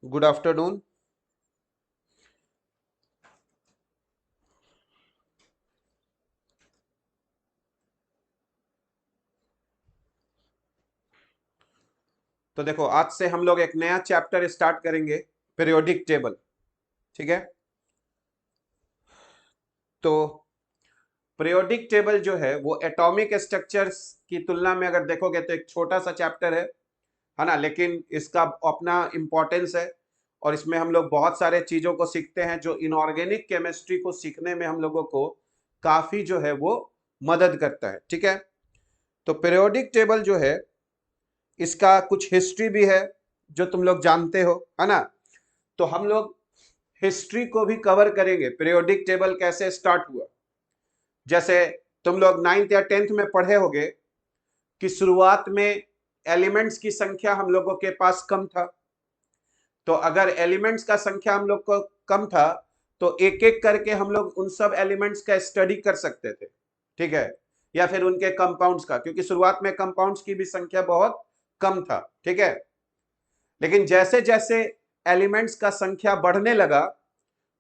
Good afternoon. तो देखो, आज से हम लोग एक नया चैप्टर स्टार्ट करेंगे, पीरियोडिक टेबल। ठीक है। तो पीरियोडिक टेबल जो है वो एटॉमिक स्ट्रक्चर्स की तुलना में अगर देखोगे तो एक छोटा सा चैप्टर है ना, लेकिन इसका अपना इम्पोर्टेंस है। और इसमें हम लोग बहुत सारे चीजों को सीखते हैं जो इनऑर्गेनिक केमिस्ट्री को सीखने में हम लोगों को काफी जो है वो मदद करता है। ठीक है। तो पीरियोडिक टेबल जो है इसका कुछ हिस्ट्री भी है जो तुम लोग जानते हो, है ना। तो हम लोग हिस्ट्री को भी कवर करेंगे, पीरियोडिक टेबल कैसे स्टार्ट हुआ। जैसे तुम लोग 9th या 10th में पढ़े होगे कि शुरुआत में एलिमेंट्स की संख्या हम लोगों के पास कम था। तो अगर एलिमेंट्स का संख्या हम लोग को कम था तो एक एक करके हम लोग उन सब एलिमेंट्स का स्टडी कर सकते थे। ठीक है। या फिर उनके कंपाउंड्स का, क्योंकि शुरुआत में कंपाउंड्स की भी संख्या बहुत कम था। ठीक है। लेकिन जैसे जैसे एलिमेंट्स का संख्या बढ़ने लगा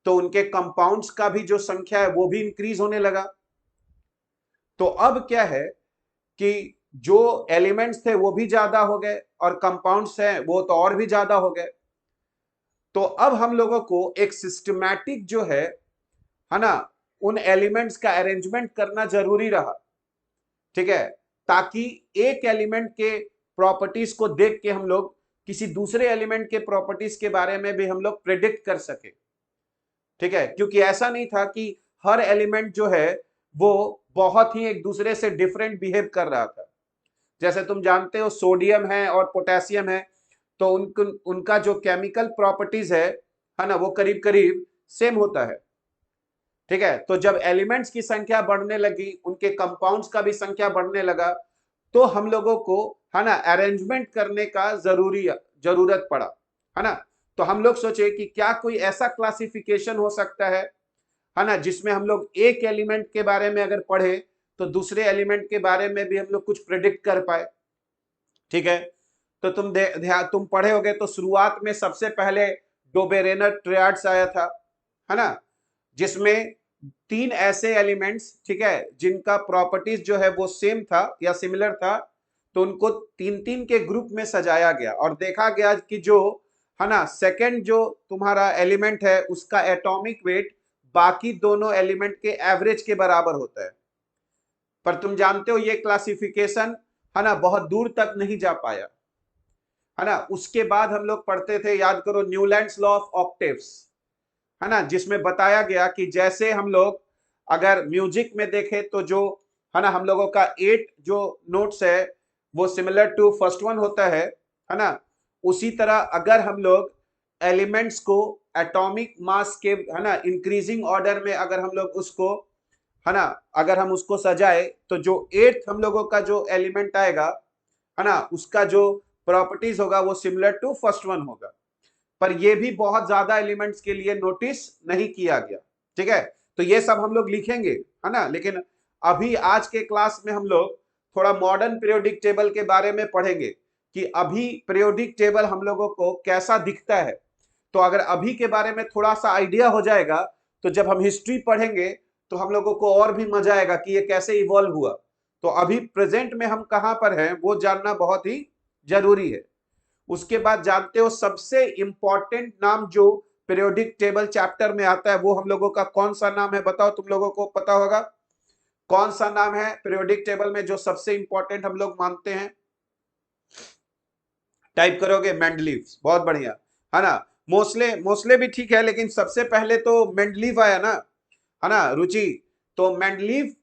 तो उनके कंपाउंड्स का भी जो संख्या है वो भी इंक्रीज होने लगा। तो अब क्या है कि जो एलिमेंट्स थे वो भी ज्यादा हो गए और कंपाउंड्स हैं वो तो और भी ज्यादा हो गए। तो अब हम लोगों को एक सिस्टमैटिक जो है ना, उन एलिमेंट्स का अरेंजमेंट करना जरूरी रहा। ठीक है। ताकि एक एलिमेंट के प्रॉपर्टीज को देख के हम लोग किसी दूसरे एलिमेंट के प्रॉपर्टीज के बारे में भी हम लोग प्रेडिक्ट कर सके। ठीक है। क्योंकि ऐसा नहीं था कि हर एलिमेंट जो है वो बहुत ही एक दूसरे से डिफरेंट बिहेव कर रहा था। जैसे तुम जानते हो सोडियम है और पोटेशियम है, तो उनका जो केमिकल प्रॉपर्टीज है ना, वो करीब करीब सेम होता है। ठीक है। तो जब एलिमेंट्स की संख्या बढ़ने लगी, उनके कंपाउंड्स का भी संख्या बढ़ने लगा, तो हम लोगों को है ना अरेंजमेंट करने का जरूरत पड़ा, है ना। तो हम लोग सोचे कि क्या कोई ऐसा क्लासिफिकेशन हो सकता है ना, जिसमें हम लोग एक एलिमेंट के बारे में अगर पढ़े तो दूसरे एलिमेंट के बारे में भी हम लोग कुछ प्रिडिक्ट कर पाए। ठीक है। तो तुम पढ़े होगे तो शुरुआत में सबसे पहले डोबेरेनर ट्रियाड्स आया था, है ना, जिसमें तीन ऐसे एलिमेंट्स, ठीक है, जिनका प्रॉपर्टीज जो है वो सेम था या सिमिलर था। तो उनको तीन तीन के ग्रुप में सजाया गया और देखा गया कि जो है ना सेकंड जो तुम्हारा एलिमेंट है उसका एटॉमिक वेट बाकी दोनों एलिमेंट के एवरेज के बराबर होता है। पर तुम जानते हो ये क्लासिफिकेशन है ना बहुत दूर तक नहीं जा पाया, है ना। उसके बाद हम लोग पढ़ते थे, याद करो, न्यूलैंड्स लॉ ऑफ ऑक्टेव्स, है ना, जिसमें बताया गया कि जैसे हम लोग अगर म्यूजिक में देखें तो जो है ना हम लोगों का 8 जो नोट्स है वो सिमिलर टू फर्स्ट वन होता है ना। उसी तरह अगर हम लोग एलिमेंट्स को एटॉमिक मास के है ना इंक्रीजिंग ऑर्डर में अगर हम लोग उसको है ना अगर हम उसको सजाए तो जो 8th हम लोगों का जो एलिमेंट आएगा है ना उसका जो प्रॉपर्टीज होगा वो सिमिलर टू फर्स्ट वन होगा। पर ये भी बहुत ज्यादा एलिमेंट्स के लिए नोटिस नहीं किया गया। ठीक है। तो ये सब हम लोग लिखेंगे, है ना। लेकिन अभी आज के क्लास में हम लोग थोड़ा मॉडर्न पीरियोडिक टेबल के बारे में पढ़ेंगे कि अभी पीरियोडिक टेबल हम लोगों को कैसा दिखता है। तो अगर अभी के बारे में थोड़ा सा आइडिया हो जाएगा तो जब हम हिस्ट्री पढ़ेंगे तो हम लोगों को और भी मजा आएगा कि ये कैसे इवॉल्व हुआ। तो अभी प्रेजेंट में हम कहां पर हैं वो जानना बहुत ही जरूरी है। उसके बाद जानते हो सबसे इंपॉर्टेंट नाम जो पीरियोडिक टेबल चैप्टर में आता है वो हम लोगों का कौन सा नाम है, बताओ, तुम लोगों को पता होगा कौन सा नाम है पीरियोडिक टेबल में जो सबसे इंपॉर्टेंट हम लोग मानते हैं। टाइप करोगे मेंडलीव, बहुत बढ़िया, है ना। मोस्ले मोस्ले भी ठीक है, लेकिन सबसे पहले तो मेंडलीव आया ना, है ना रुचि। तो मेंडलीव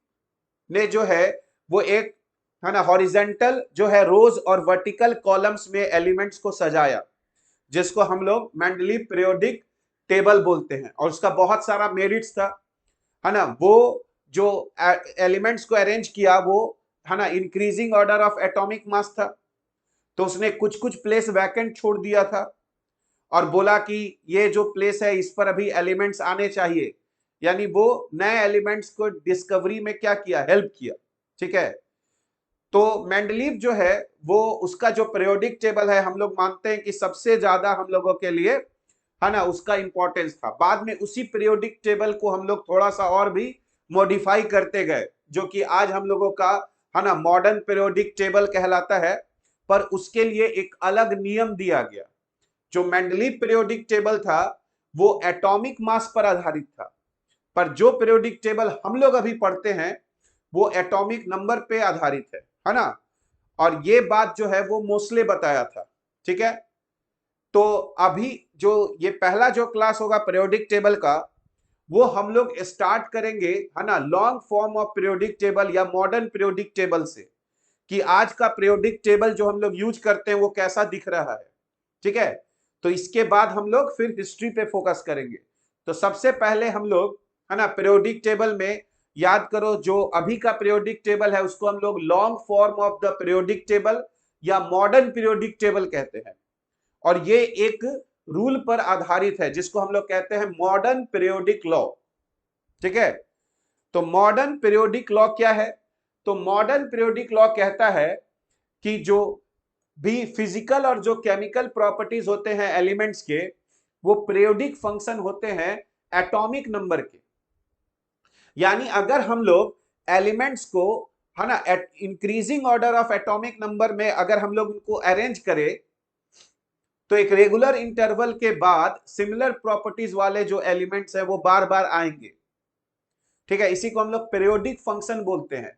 ने जो है वो एक है ना हॉरिजेंटल जो है रोज और वर्टिकल कॉलम्स में एलिमेंट्स को सजाया, जिसको हम लोग मेंडलीव पीरियोडिक टेबल बोलते हैं। और उसका बहुत सारा मेरिट्स था, है ना। वो जो एलिमेंट्स को अरेंज किया वो है ना increasing order of atomic mass था। तो उसने कुछ कुछ प्लेस वैकेंट छोड़ दिया था और बोला कि ये जो प्लेस है इस पर अभी एलिमेंट्स आने चाहिए। यानी वो नए एलिमेंट्स को डिस्कवरी में क्या किया, हेल्प किया। ठीक है। तो मेंडलीव जो है वो उसका जो पीरियोडिक टेबल है हम लोग मानते हैं कि सबसे ज्यादा हम लोगों के लिए, है ना, उसका इंपॉर्टेंस था। बाद में उसी पीरियोडिक टेबल को हम लोग थोड़ा सा और भी मॉडिफाई करते गए, जो कि आज हम लोगों का, है ना, मॉडर्न पीरियोडिक टेबल कहलाता है। पर उसके लिए एक अलग नियम दिया गया। जो मेंडलीव पीरियोडिक टेबल था वो एटॉमिक मास पर आधारित था, पर जो पीरियोडिक टेबल हम लोग अभी पढ़ते हैं वो एटॉमिक नंबर पे आधारित है ना। और ये बात जो है वो मोस्ले बताया था, ठीक है। तो अभी जो ये पहला जो क्लास होगा पीरियोडिक टेबल का, वो हम लोग स्टार्ट करेंगे, है ना, long form of periodic table या मॉडर्न पीरियोडिक टेबल से, कि आज का पीरियोडिक टेबल जो हम लोग यूज करते हैं वो कैसा दिख रहा है, ठीक है। तो इसके बाद हम लोग फिर हिस्ट्री पे फोकस करेंगे। तो सबसे पहले हम लोग, है ना, पीरियोडिक टेबल में याद करो, जो अभी का पीरियोडिक टेबल है उसको हम लोग long form of the periodic table या मॉडर्न पीरियोडिक टेबल कहते हैं। और ये एक रूल पर आधारित है जिसको हम लोग कहते हैं मॉडर्न पीरियोडिक लॉ, ठीक है। तो मॉडर्न पीरियोडिक लॉ क्या है? तो मॉडर्न पीरियोडिक लॉ कहता है कि जो भी फिजिकल और जो केमिकल प्रॉपर्टीज होते हैं एलिमेंट्स के, वो पीरियोडिक फंक्शन होते हैं एटॉमिक नंबर के। यानी अगर हम लोग एलिमेंट्स को, है ना, increasing order of atomic number में अगर हम लोग उनको अरेंज करें, तो एक रेगुलर इंटरवल के बाद सिमिलर प्रॉपर्टीज वाले जो एलिमेंट्स है वो बार बार आएंगे, ठीक है। इसी को हम लोग पीरियोडिक फंक्शन बोलते हैं,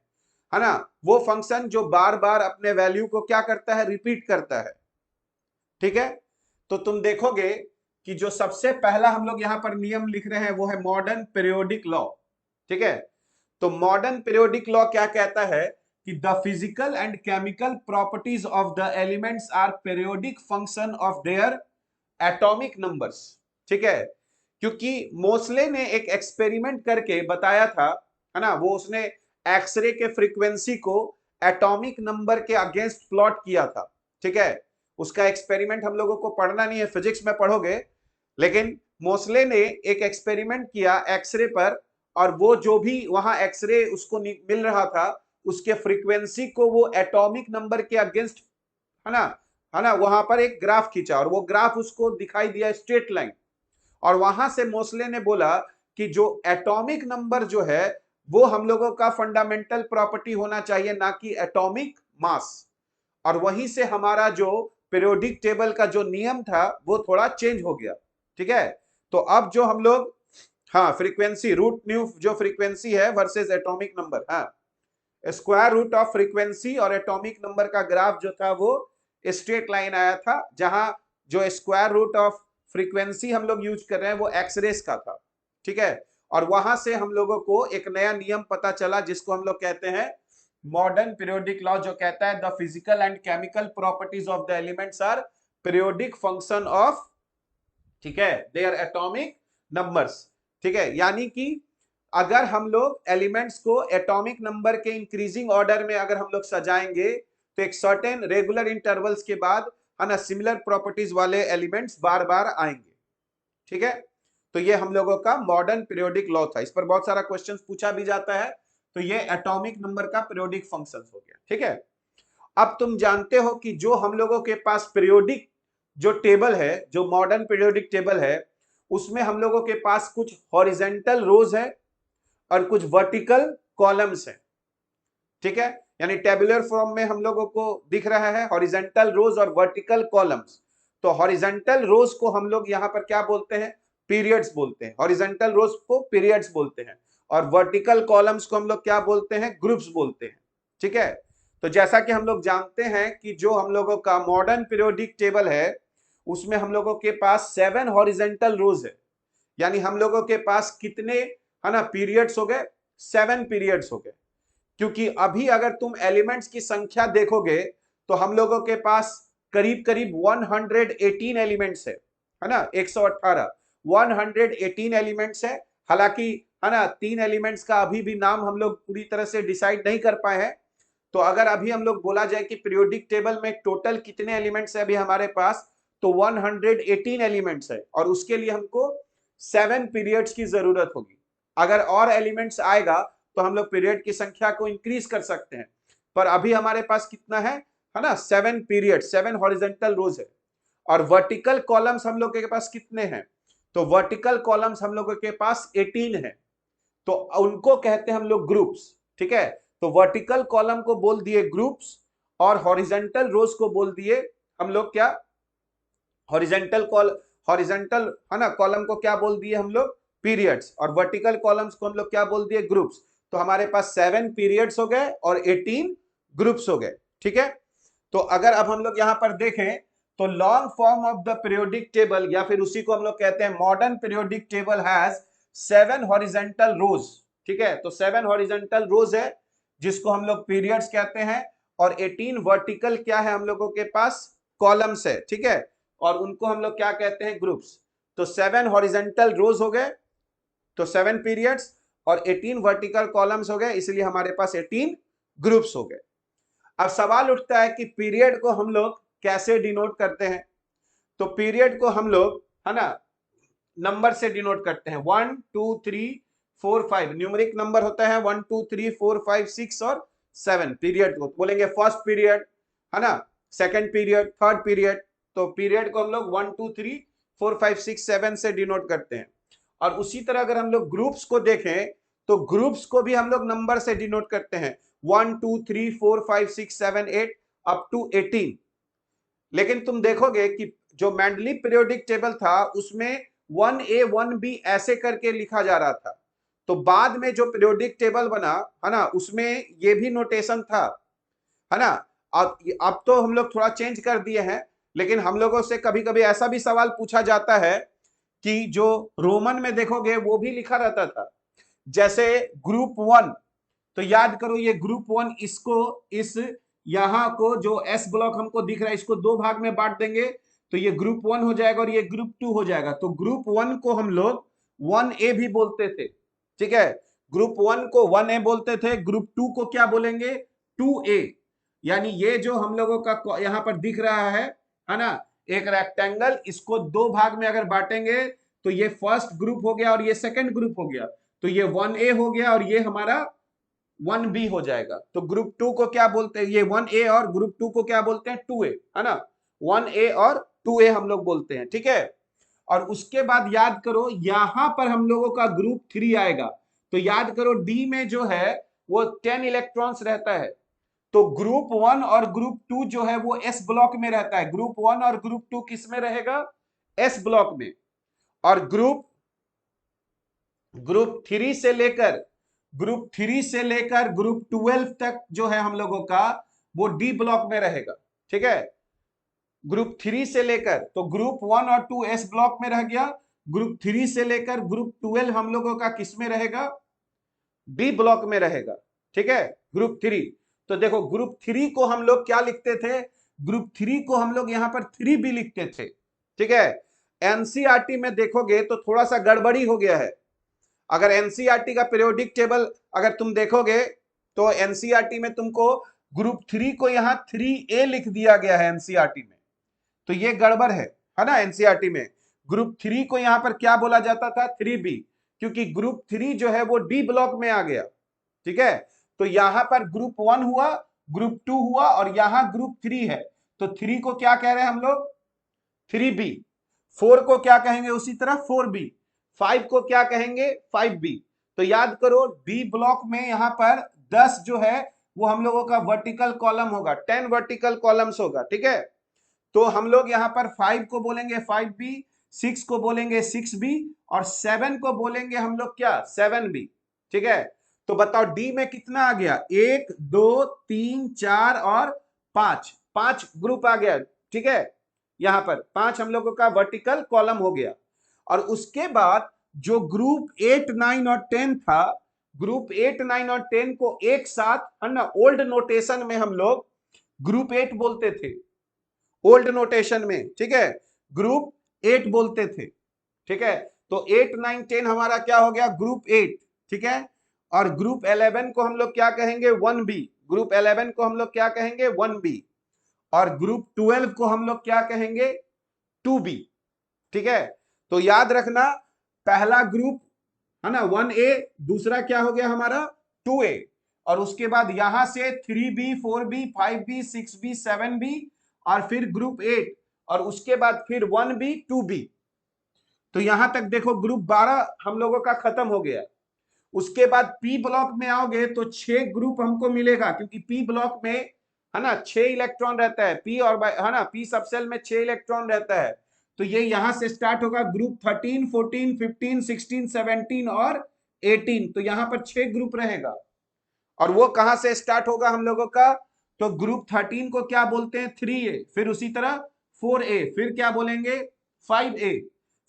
है ना। वो फंक्शन जो बार बार अपने वैल्यू को क्या करता है, रिपीट करता है, ठीक है। तो तुम देखोगे कि जो सबसे पहला हम लोग यहां पर नियम लिख रहे हैं वो है मॉडर्न पीरियोडिक लॉ, ठीक है। तो मॉडर्न पीरियोडिक लॉ क्या कहता है कि the physical and chemical properties of the elements are periodic function of their atomic numbers, ठीक है। क्योंकि मोस्ले ने एक एक्सपेरिमेंट करके बताया था, है ना, वो उसने एक्सरे के फ्रीक्वेंसी को एटॉमिक नंबर के अगेंस्ट प्लॉट किया था, ठीक है। उसका एक्सपेरिमेंट हम लोगों को पढ़ना नहीं है, फिजिक्स में पढ़ोगे। लेकिन मोस्ले ने एक एक्सपेरिमेंट किया एक्सरे पर, और वो जो भी वहां एक्सरे उसको मिल रहा था उसके फ्रीक्वेंसी को वो एटॉमिक नंबर के अगेंस्ट, है ना, है ना, वहां पर एक ग्राफ खींचा और वो ग्राफ उसको दिखाई दिया स्ट्रेट लाइन। और वहां से मोस्ले ने बोला कि जो एटॉमिक नंबर जो है वो हम लोगों का फंडामेंटल प्रॉपर्टी होना चाहिए, ना कि एटॉमिक मास। और वहीं से हमारा जो पीरियोडिक टेबल का जो नियम था वो थोड़ा चेंज हो गया, ठीक है। तो अब जो हम लोग, हाँ, फ्रीक्वेंसी रूट न्यू जो फ्रीक्वेंसी है वर्सेस एटॉमिक नंबर, हाँ, स्क्वायर रूट ऑफ फ्रीक्वेंसी और एटॉमिक नंबर का ग्राफ जो था वो स्ट्रेट लाइन आया था, जहां जो स्क्वायर रूट ऑफ फ्रीक्वेंसी हम लोग यूज कर रहे हैं वो एक्सरेस का था, ठीक है। और वहां से हम लोगों को एक नया नियम पता चला जिसको हम लोग कहते हैं मॉडर्न पीरियोडिक लॉ, जो कहता है the physical and chemical properties of the elements are periodic function of, ठीक है, देयर एटॉमिक नंबर्स, ठीक है। यानी कि अगर हम लोग एलिमेंट्स को एटॉमिक नंबर के इंक्रीजिंग ऑर्डर में अगर हम लोग सजाएंगे तो एक सर्टेन रेगुलर इंटरवल्स के बाद, है ना, सिमिलर प्रॉपर्टीज वाले एलिमेंट्स बार बार आएंगे, ठीक है। तो ये हम लोगों का मॉडर्न पीरियोडिक लॉ था। इस पर बहुत सारा क्वेश्चन पूछा भी जाता है। तो ये एटॉमिक नंबर का पीरियोडिक फंक्शन हो गया, ठीक है। अब तुम जानते हो कि जो हम लोगों के पास पीरियोडिक जो टेबल है, जो मॉडर्न पीरियोडिक टेबल है, उसमें हम लोगों के पास कुछ हॉरिजेंटल रोज है और कुछ वर्टिकल कॉलम्स हैं, ठीक है। यानी टेबुलर फॉर्म में हम लोगों को दिख रहा है हॉरिजेंटल रोज और वर्टिकल कॉलम्स। तो हॉरिजेंटल रोज को हम लोग यहां पर क्या बोलते हैं, पीरियड्स बोलते हैं। हॉरिजेंटल रोज को पीरियड्स बोलते हैं और वर्टिकल कॉलम्स को हम लोग क्या बोलते हैं, ग्रुप्स बोलते हैं, ठीक है। तो जैसा कि हम लोग जानते हैं कि जो हम लोगों का मॉडर्न पीरियोडिक टेबल है उसमें हम लोगों के पास 7 हॉरिजेंटल रोज है। यानी हम लोगों के पास कितने, है ना, पीरियड्स हो गए, 7 पीरियड्स हो गए। क्योंकि अभी अगर तुम एलिमेंट्स की संख्या देखोगे तो हम लोगों के पास करीब करीब 118 एलिमेंट्स है ना, 118 118 एलिमेंट्स है। हालांकि, है ना, 3 एलिमेंट्स का अभी भी नाम हम लोग पूरी तरह से डिसाइड नहीं कर पाए हैं। तो अगर अभी हम लोग बोला जाए कि पीरियोडिक टेबल में टोटल कितने एलिमेंट्स है अभी हमारे पास, तो 118 एलिमेंट्स है और उसके लिए हमको 7 पीरियड्स की जरूरत होगी। अगर और एलिमेंट्स आएगा तो हम लोग पीरियड की संख्या को इंक्रीज कर सकते हैं। पर अभी हमारे पास कितना है ना, 7 पीरियड, 7 हॉरिजेंटल रोज है। और वर्टिकल कॉलम्स हम लोग के पास कितने हैं, तो वर्टिकल कॉलम्स हम लोगों के पास 18 है, तो उनको कहते हैं हम लोग ग्रुप्स। ठीक है, तो वर्टिकल कॉलम को बोल दिए ग्रुप्स, और हॉरिजेंटल रोज को बोल दिए हम लोग क्या, हॉरिजेंटल है ना कॉलम को क्या बोल दिए हम लोग, पीरियड्स, और वर्टिकल कॉलम्स को हम लोग क्या बोल दिए, ग्रुप्स। तो हमारे पास 7 पीरियड्स हो गए और 18 ग्रुप्स हो गए। ठीक है, तो अगर अब हम लोग यहां पर देखें तो long form of the periodic table, या फिर उसी को हम लोग कहते हैं modern periodic table, has 7 horizontal rows. ठीक है, तो 7 हॉरिजेंटल रोज है जिसको हम लोग पीरियड्स कहते हैं, और 18 वर्टिकल क्या है हम लोगों के पास, कॉलम्स है। ठीक है, और उनको हम लोग क्या कहते हैं, ग्रुप्स। तो 7 हॉरिजेंटल रोज हो गए, तो 7 पीरियड्स, और 18 वर्टिकल कॉलम्स हो गए, इसलिए हमारे पास 18 ग्रुप्स हो गए। अब सवाल उठता है कि पीरियड को हम लोग कैसे डिनोट करते हैं, तो पीरियड को हम लोग है ना नंबर से डिनोट करते हैं, 1 2 3 4 5 न्यूमेरिक नंबर होता है, 1 2 3 4 5 6 और 7। पीरियड को बोलेंगे फर्स्ट पीरियड, है ना, सेकंड पीरियड, थर्ड पीरियड। तो पीरियड को हम लोग 1 2 3 4 5 6 7 से डिनोट करते हैं। और उसी तरह अगर हम लोग ग्रुप्स को देखें तो ग्रुप्स को भी हम लोग नंबर से डिनोट करते हैं, 1 2 3 4 5 6 7 8 अप टू 18। लेकिन तुम देखोगे कि जो मैंडली पीरियोडिक टेबल था उसमें 1A 1B ऐसे करके लिखा जा रहा था। तो बाद में जो पीरियोडिक टेबल बना है ना, उसमें ये भी नोटेशन था, है ना। अब तो हम लोग थोड़ा चेंज कर दिए हैं, लेकिन हम लोगों से कभी कभी ऐसा भी सवाल पूछा जाता है कि जो रोमन में देखोगे वो भी लिखा रहता था, जैसे ग्रुप 1। तो याद करो ये ग्रुप 1, इसको इस यहां को जो एस ब्लॉक हमको दिख रहा है इसको दो भाग में बांट देंगे, तो ये ग्रुप 1 हो जाएगा और ये ग्रुप 2 हो जाएगा। तो ग्रुप 1 को हम लोग 1A भी बोलते थे। ठीक है, ग्रुप 1 को 1A बोलते थे, ग्रुप 2 को क्या बोलेंगे, 2A। यानी ये जो हम लोगों का यहां पर दिख रहा है ना, एक रेक्टेंगल, इसको दो भाग में अगर बांटेंगे तो ये फर्स्ट ग्रुप हो गया और ये सेकंड ग्रुप हो गया। तो ये 1A हो गया और ये हमारा 1B हो जाएगा। तो ग्रुप 2 को क्या बोलते हैं, ये 1A, और ग्रुप 2 को क्या बोलते हैं, 2A, है ना। 1A और 2A हम लोग बोलते हैं। ठीक है, और उसके बाद याद करो यहां पर हम लोगों का ग्रुप 3 आएगा। तो याद करो डी में जो है वो 10 इलेक्ट्रॉन्स रहता है, तो ग्रुप 1 और ग्रुप 2 जो है वो एस ब्लॉक में रहता है। ग्रुप 1 और ग्रुप 2 किस में रहेगा, एस ब्लॉक में। और ग्रुप ग्रुप 3 से लेकर ग्रुप 12 तक जो है हम लोगों का वो डी ब्लॉक में रहेगा। ठीक है, ग्रुप 3 से लेकर, तो ग्रुप 1 और 2 एस ब्लॉक में रह गया, ग्रुप 3 से लेकर ग्रुप 12 हम लोगों का किस में रहेगा, डी ब्लॉक में रहेगा। ठीक है, ग्रुप 3। तो देखो ग्रुप 3 को हम लोग क्या लिखते थे, ग्रुप 3 को हम लोग यहां पर 3B लिखते थे। ठीक है, एनसीईआरटी में देखोगे तो थोड़ा सा गड़बड़ी हो गया है। अगर एनसीईआरटी का पीरियोडिक टेबल अगर तुम देखोगे तो एनसीईआरटी में तुमको ग्रुप 3 को यहां 3A लिख दिया गया है एनसीईआरटी में, तो ये गड़बड़ है ना। एनसीईआरटी में ग्रुप 3 को यहां पर क्या बोला जाता था, 3B, क्योंकि ग्रुप 3 जो है वो डी ब्लॉक में आ गया। ठीक है, तो यहां पर ग्रुप 1 हुआ, ग्रुप 2 हुआ, और यहां ग्रुप 3 है। तो 3 को क्या कह रहे हैं हम लोग, 3B। 4 को क्या कहेंगे उसी तरह, 4B। 5 को क्या कहेंगे, 5B। तो याद करो डी ब्लॉक में यहां पर 10 जो है वो हम लोगों का वर्टिकल कॉलम होगा, 10 वर्टिकल कॉलम्स होगा। ठीक है, तो हम लोग यहां पर 5 को बोलेंगे 5B, 6 को बोलेंगे 6B, और 7 को बोलेंगे हम लोग क्या, 7B। ठीक है, तो बताओ डी में कितना आ गया, 1 2 3 4 और 5, 5 ग्रुप आ गया। ठीक है, यहां पर 5 हम लोगों का वर्टिकल कॉलम हो गया। और उसके बाद जो ग्रुप 8 9 और 10 था, ग्रुप 8 9 और 10 को एक साथ है ना ओल्ड नोटेशन में हम लोग ग्रुप 8 बोलते थे, ओल्ड नोटेशन में। ठीक है, ग्रुप 8 बोलते थे। ठीक है, तो 8 9 10 हमारा क्या हो गया, ग्रुप 8। ठीक है, और ग्रुप 11 को हम लोग क्या कहेंगे, 1B। ग्रुप 11 को हम लोग क्या कहेंगे, 1B। और ग्रुप 12 को हम लोग क्या कहेंगे, 2B। ठीक है, तो याद रखना पहला ग्रुप है ना 1A, दूसरा क्या हो गया हमारा 2A, और उसके बाद यहां से 3B 4B 5B 6B 7B और फिर ग्रुप 8 और उसके बाद फिर 1B 2B। तो यहां तक देखो ग्रुप 12 हम लोगों का खत्म हो गया। उसके बाद पी ब्लॉक में आओगे तो 6 ग्रुप हमको मिलेगा, क्योंकि पी ब्लॉक में है ना 6 इलेक्ट्रॉन रहता है, पी और है ना पी सबसेल में 6 इलेक्ट्रॉन रहता है। तो ये यहां से स्टार्ट होगा ग्रुप 13 14 15 16 17 और 18। तो यहां पर 6 ग्रुप रहेगा। और वो कहां से स्टार्ट होगा हम लोगों का, तो ग्रुप 13 को क्या बोलते हैं 3A, फिर उसी तरह 4A, फिर क्या बोलेंगे 5A,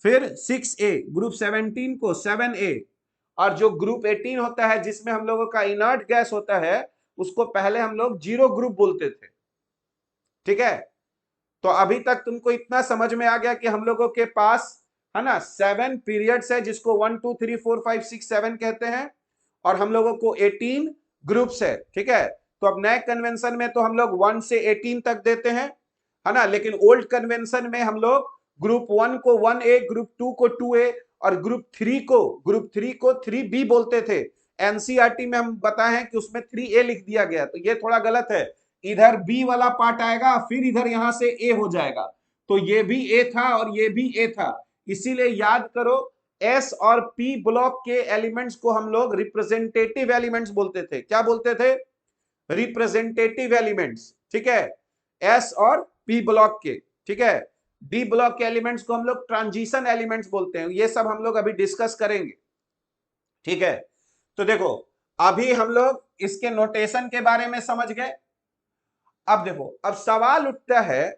फिर 6A, ग्रुप 17 को 7A, और जो ग्रुप 18 होता है जिसमें हम लोगों का इनर्ट गैस होता है उसको पहले हम लोग 0 ग्रुप बोलते थे। ठीक है, तो अभी तक तुमको इतना समझ में आ गया कि हम लोगों के पास है ना 7 पीरियड्स है, जिसको 1 2 3 4 5 6 7 कहते हैं, और हम लोगों को 18 ग्रुप्स है। ठीक है, तो अब नए कन्वेंशन में तो हम लोग 1 से 18 तक देते हैं, है ना, लेकिन ओल्ड कन्वेंशन में हम लोग ग्रुप 1 को 1A, ग्रुप 2 को 2A और ग्रुप 3 को 3B बोलते थे। एनसीईआरटी में हम बताए हैं कि उसमें 3A लिख दिया गया, तो ये थोड़ा गलत है। इधर बी वाला पार्ट आएगा, फिर इधर यहां से ए हो जाएगा, तो ये भी ए था और ये भी ए था। इसीलिए याद करो एस और पी ब्लॉक के एलिमेंट्स को हम लोग रिप्रेजेंटेटिव एलिमेंट्स बोलते थे। क्या बोलते थे, रिप्रेजेंटेटिव एलिमेंट्स। ठीक है, एस और पी ब्लॉक के। ठीक है, डी ब्लॉक के एलिमेंट्स को हम लोग ट्रांजिशन एलिमेंट्स बोलते हैं। ये सब हम लोग अभी डिस्कस करेंगे। ठीक है, तो देखो अभी हम लोग इसके नोटेशन के बारे में समझ गए। अब देखो, अब सवाल उठता है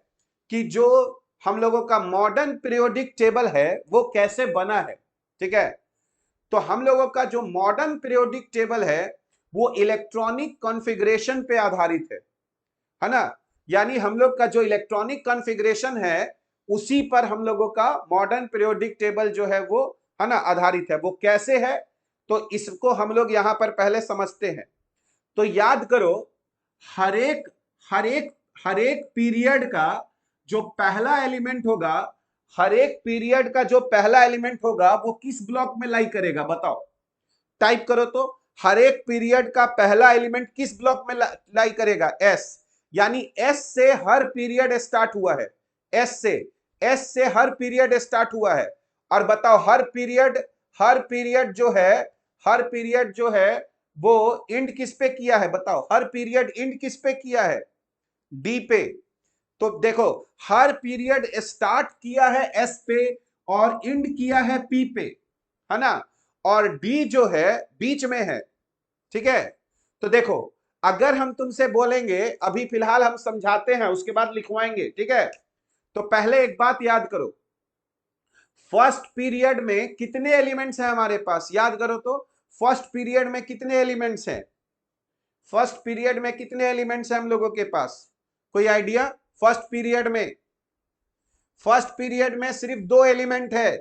कि जो हम लोगों का मॉडर्न पीरियोडिक टेबल है वो कैसे बना है। ठीक है, तो हम लोगों का जो मॉडर्न पीरियोडिक टेबल है वो इलेक्ट्रॉनिक कॉन्फ़िगरेशन पे आधारित है ना, यानी हम लोग का जो इलेक्ट्रॉनिक कॉन्फ़िगरेशन है उसी पर हम लोगों का मॉडर्न पीरियोडिक टेबल जो है वो है ना आधारित है। वो कैसे है, तो इसको हम लोग यहां पर पहले समझते हैं। तो याद करो, हर एक हर एक हर एक पीरियड का जो पहला एलिमेंट होगा, हर एक पीरियड का जो पहला एलिमेंट होगा वो किस ब्लॉक में लाई करेगा, बताओ। टाइप करो तो, हर एक पीरियड का पहला एलिमेंट किस ब्लॉक में लाई करेगा, एस। यानी एस से हर पीरियड स्टार्ट हुआ है, एस से हर पीरियड स्टार्ट हुआ है। और बताओ हर पीरियड जो है वो इंड किस पे किया है, बताओ हर पीरियड इंड किस पे किया है, डी पे। तो देखो हर पीरियड स्टार्ट किया है एस पे और इंड किया है पी पे, है ना, और डी जो है बीच में है। ठीक है, तो देखो अगर हम तुमसे बोलेंगे, अभी फिलहाल हम समझाते हैं उसके बाद लिखवाएंगे। ठीक है, तो पहले एक बात याद करो, फर्स्ट पीरियड में कितने एलिमेंट्स हैं हमारे पास, याद करो तो फर्स्ट पीरियड में कितने एलिमेंट्स हैं, फर्स्ट पीरियड में कितने एलिमेंट्स हैं हम लोगों के पास, कोई आइडिया। फर्स्ट पीरियड में सिर्फ 2 एलिमेंट है,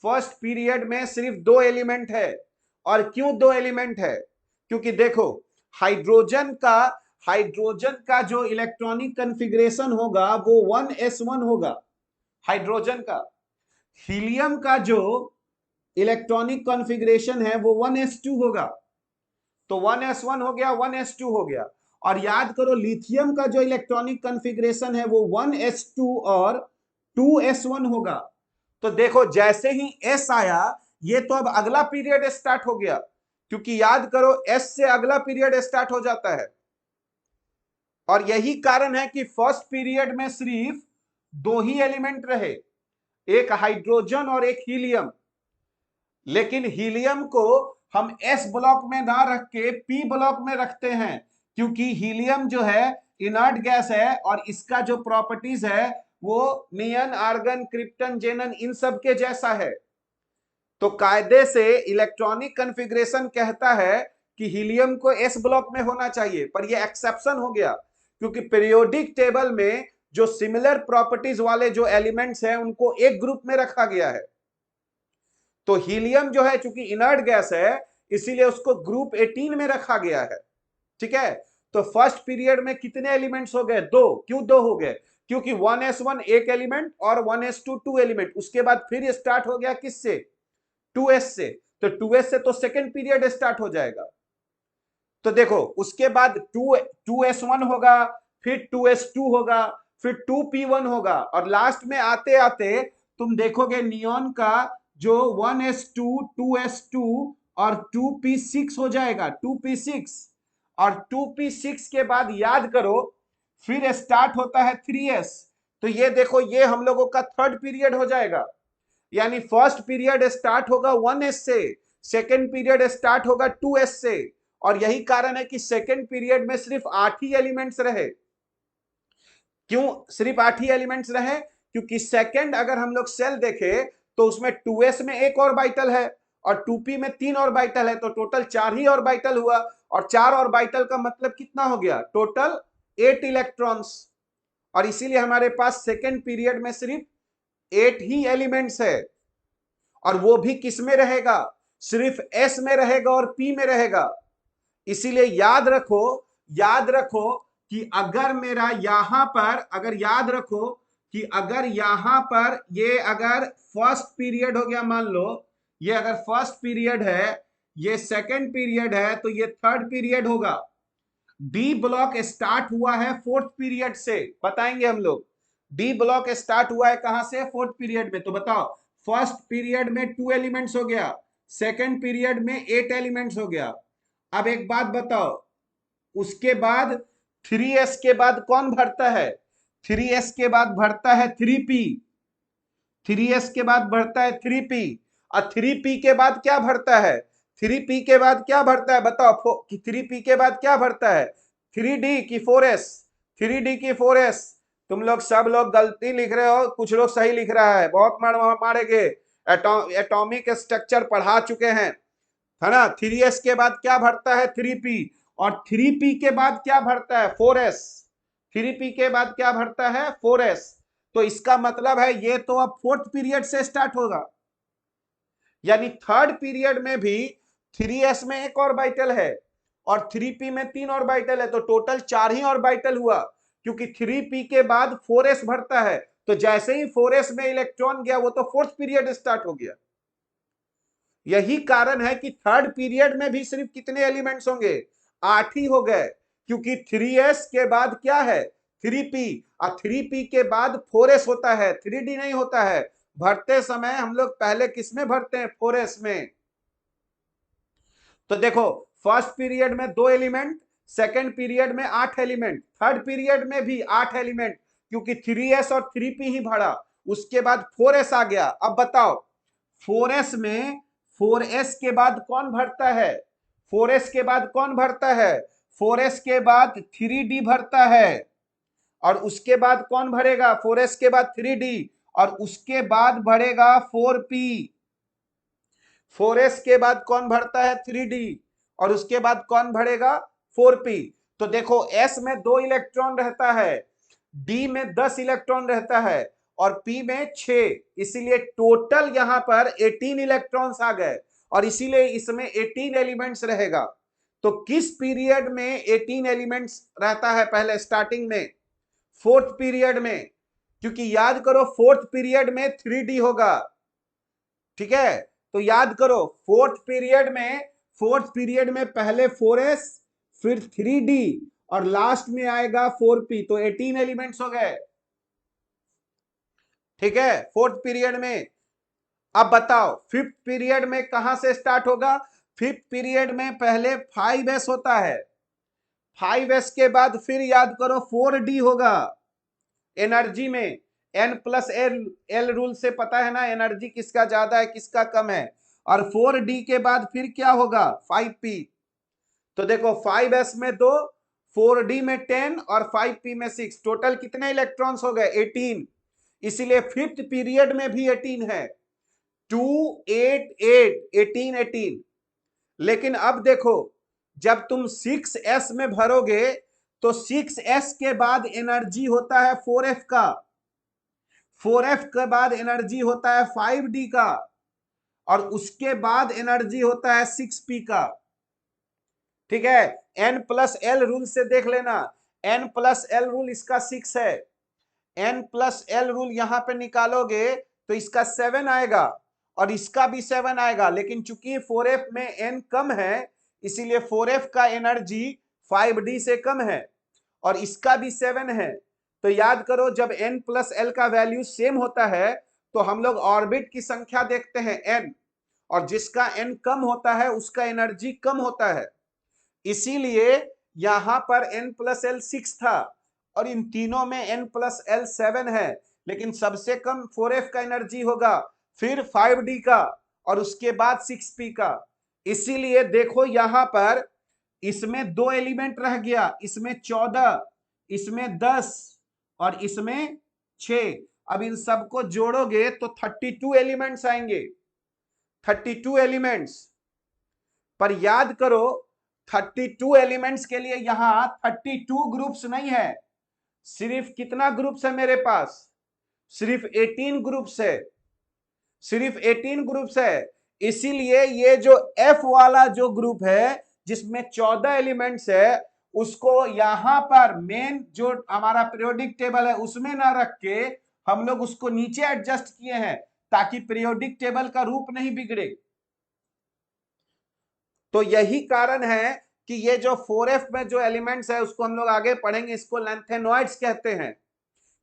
फर्स्ट पीरियड में सिर्फ 2 एलिमेंट है। और क्यों 2 एलिमेंट है, क्योंकि देखो हाइड्रोजन का जो इलेक्ट्रॉनिक कॉन्फ़िगरेशन होगा वो 1s1 होगा हाइड्रोजन का। हीलियम का जो इलेक्ट्रॉनिक कॉन्फ़िगरेशन है वो 1s2 होगा। तो 1s1 हो गया, 1s2 हो गया। और याद करो लिथियम का जो इलेक्ट्रॉनिक कॉन्फ़िगरेशन है वो 1s2 और 2s1 होगा। तो देखो जैसे ही s आया, ये तो अब अगला पीरियड स्टार्ट हो गया, क्योंकि याद करो s से अगला पीरियड स्टार्ट हो जाता है। और यही कारण है कि फर्स्ट पीरियड में सिर्फ 2 ही एलिमेंट रहे, एक हाइड्रोजन और एक हीलियम। लेकिन हीलियम को हम एस ब्लॉक में ना रख के पी ब्लॉक में रखते हैं, क्योंकि हीलियम जो है इनर्ट गैस है और इसका जो प्रॉपर्टीज है वो नियन आर्गन क्रिप्टन जेनन इन सब के जैसा है। तो कायदे से इलेक्ट्रॉनिक कॉन्फ़िगरेशन कहता है कि हीलियम को एस ब्लॉक में होना चाहिए, पर यह एक्सेप्शन हो गया, क्योंकि पीरियोडिक टेबल में जो सिमिलर प्रॉपर्टीज वाले जो एलिमेंट्स हैं उनको एक ग्रुप में रखा गया है। तो हीलियम जो है चूंकि इनर्ट गैस है इसीलिए उसको ग्रुप 18 में रखा गया है। ठीक है, तो फर्स्ट पीरियड में कितने एलिमेंट्स हो गए, 2। क्यों 2 हो गए, क्योंकि 1s1 एक एलिमेंट और 1s2 2 एलिमेंट। उसके बाद फिर स्टार्ट हो गया किससे, 2s से। तो 2s से तो सेकेंड पीरियड स्टार्ट हो जाएगा। तो देखो उसके बाद 2s1 होगा, फिर 2s2 होगा, फिर 2p1 होगा, और लास्ट में आते आते तुम देखोगे नियॉन का जो 1s2 2s2 और 2p6 हो जाएगा, 2p6। और 2p6 के बाद याद करो फिर स्टार्ट होता है 3s। तो ये देखो ये हम लोगों का थर्ड पीरियड हो जाएगा, यानी फर्स्ट पीरियड स्टार्ट होगा 1s से, सेकेंड पीरियड स्टार्ट होगा 2s से। और यही कारण है कि सेकेंड पीरियड में सिर्फ 8 ही एलिमेंट्स रहे। क्यों सिर्फ 8 ही एलिमेंट्स रहे? क्योंकि सेकेंड अगर हम लोग सेल देखें तो उसमें 2s में एक ऑर्बिटल है और 2p में 3 ऑर्बिटल है, तो टोटल 4 ही ऑर्बिटल हुआ। और 4 ऑर्बिटल का मतलब कितना हो गया? Total 8 electrons. और इसीलिए हमारे पास सेकेंड पीरियड में सिर्फ 8 ही एलिमेंट्स है, और वो भी किस में रहेगा? सिर्फ s में रहेगा और p में रहेगा। इसीलिए याद रखो कि अगर मेरा यहां पर, अगर याद रखो कि अगर यहां पर ये अगर फर्स्ट पीरियड हो गया, मान लो ये अगर फर्स्ट पीरियड है, ये सेकंड पीरियड है, तो ये थर्ड पीरियड होगा। डी ब्लॉक स्टार्ट हुआ है फोर्थ पीरियड से, बताएंगे हम लोग। डी ब्लॉक स्टार्ट हुआ है कहां से? फोर्थ पीरियड में। तो बताओ फर्स्ट पीरियड में 2 एलिमेंट्स हो गया, सेकंड पीरियड में 8 एलिमेंट्स हो गया। अब एक बात बताओ, उसके बाद 3s के बाद कौन भरता है? 3s के बाद भरता है 3p। 3s के बाद भरता है 3p, और 3p के बाद क्या भरता है? 3p के बाद क्या भरता है बताओ? कि 3p के बाद क्या भरता है? 3d की 4s, 3d की 4s। तुम लोग सब लोग गलती लिख रहे हो, कुछ लोग सही लिख रहा है, बहुत मारेंगे। एटॉमिक स्ट्रक्चर पढ़ा चुके हैं, है ना। 3s के बाद क्या भरता है? 3p। और 3p के बाद क्या भरता है? 4s। 3p के बाद क्या भरता है? 4s। तो इसका मतलब है ये तो अब फोर्थ पीरियड से स्टार्ट होगा, यानी थर्ड पीरियड में भी 3s में एक ऑर्बिटल है और 3p में 3 ऑर्बिटल है, तो टोटल 4 ही ऑर्बिटल हुआ। क्योंकि 3p के बाद 4s भरता है, तो जैसे ही 4s में इलेक्ट्रॉन गया वो तो फोर्थ पीरियड स्टार्ट हो गया। यही कारण है कि थर्ड पीरियड में भी सिर्फ कितने एलिमेंट्स होंगे? 8 ही हो गए, क्योंकि 3s के बाद क्या है? 3p, और 3p के बाद 4s होता है, 3d नहीं होता है। भरते समय हम लोग पहले किस में भरते हैं? 4s में। तो देखो फर्स्ट पीरियड में 2 एलिमेंट, सेकेंड पीरियड में 8 एलिमेंट, थर्ड पीरियड में भी 8 एलिमेंट, क्योंकि 3s और 3p ही भरा। उसके बाद 4s आ गया। अब बताओ 4s में 4s के बाद कौन भरता है? 4s के बाद कौन भरता है? 4s के बाद 3d भरता है। और उसके बाद कौन भरेगा? 4s के बाद 3d, और उसके बाद भरेगा 4p। 4s के बाद कौन भरता है? 3d, और उसके बाद कौन भरेगा? 4p। तो देखो s में 2 इलेक्ट्रॉन रहता है, d में 10 इलेक्ट्रॉन रहता है, और p में 6। इसीलिए टोटल यहां पर 18 इलेक्ट्रॉन्स आ गए, और इसीलिए इसमें 18 एलिमेंट्स रहेगा। तो किस पीरियड में 18 एलिमेंट्स रहता है? पहले स्टार्टिंग में फोर्थ पीरियड में, क्योंकि याद करो फोर्थ पीरियड में 3d होगा, ठीक है। तो याद करो फोर्थ पीरियड में पहले 4s, फिर 3d, और लास्ट में आएगा 4p, तो 18 एलिमेंट्स हो गए, ठीक है, फोर्थ पीरियड में। अब बताओ फिफ्थ पीरियड में कहां से स्टार्ट होगा? फिफ्थ पीरियड में पहले 5s होता है, 5s के बाद फिर याद करो 4d होगा। एनर्जी में n+l रूल से पता है ना, एनर्जी किसका ज्यादा है किसका कम है। और 4d के बाद फिर क्या होगा? 5p। तो देखो 5s में 2, 4d में 10 और 5p में 6, टोटल कितने इलेक्ट्रॉन्स हो गए? 18। इसीलिए फिफ्थ पीरियड में भी 18 है, 2 8 8 18 18। लेकिन अब देखो जब तुम 6s में भरोगे तो 6s के बाद एनर्जी होता है 4f का, 4f के बाद एनर्जी होता है 5d का, और उसके बाद एनर्जी होता है 6p का, ठीक है। n+l रूल से देख लेना, n+l रूल इसका 6 है, n+l रूल यहां पे निकालोगे तो इसका 7 आएगा और इसका भी 7 आएगा। लेकिन चूंकि 4f में n कम है इसीलिए 4f का एनर्जी 5d से कम है और इसका भी 7 है। तो याद करो जब n प्लस एल का वैल्यू सेम होता है तो हम लोग ऑर्बिट की संख्या देखते हैं n, और जिसका n कम होता है उसका एनर्जी कम होता है। इसीलिए यहां पर n प्लस एल 6 था और इन तीनों में n प्लस एल 7 है, लेकिन सबसे कम 4f का एनर्जी होगा, फिर 5d का और उसके बाद 6p का। इसीलिए देखो यहां पर इसमें 2 एलिमेंट रह गया, इसमें 14, इसमें 10 और इसमें 6। अब इन सबको जोड़ोगे तो 32 एलिमेंट्स आएंगे, 32 एलिमेंट्स। पर याद करो 32 एलिमेंट्स के लिए यहां 32 ग्रुप्स नहीं है, सिर्फ कितना ग्रुप्स है मेरे पास? सिर्फ 18 ग्रुप्स है, सिर्फ 18 ग्रुप्स है। इसीलिए ये जो एफ वाला जो ग्रुप है जिसमें 14 एलिमेंट्स है, उसको यहां पर मेन जो हमारा पीरियोडिक टेबल है उसमें ना रख के हम लोग उसको नीचे एडजस्ट किए हैं ताकि पीरियोडिक टेबल का रूप नहीं बिगड़े। तो यही कारण है कि ये जो 4f में जो एलिमेंट्स है उसको हम लोग आगे पढ़ेंगे, इसको लैंथेनॉइड्स कहते हैं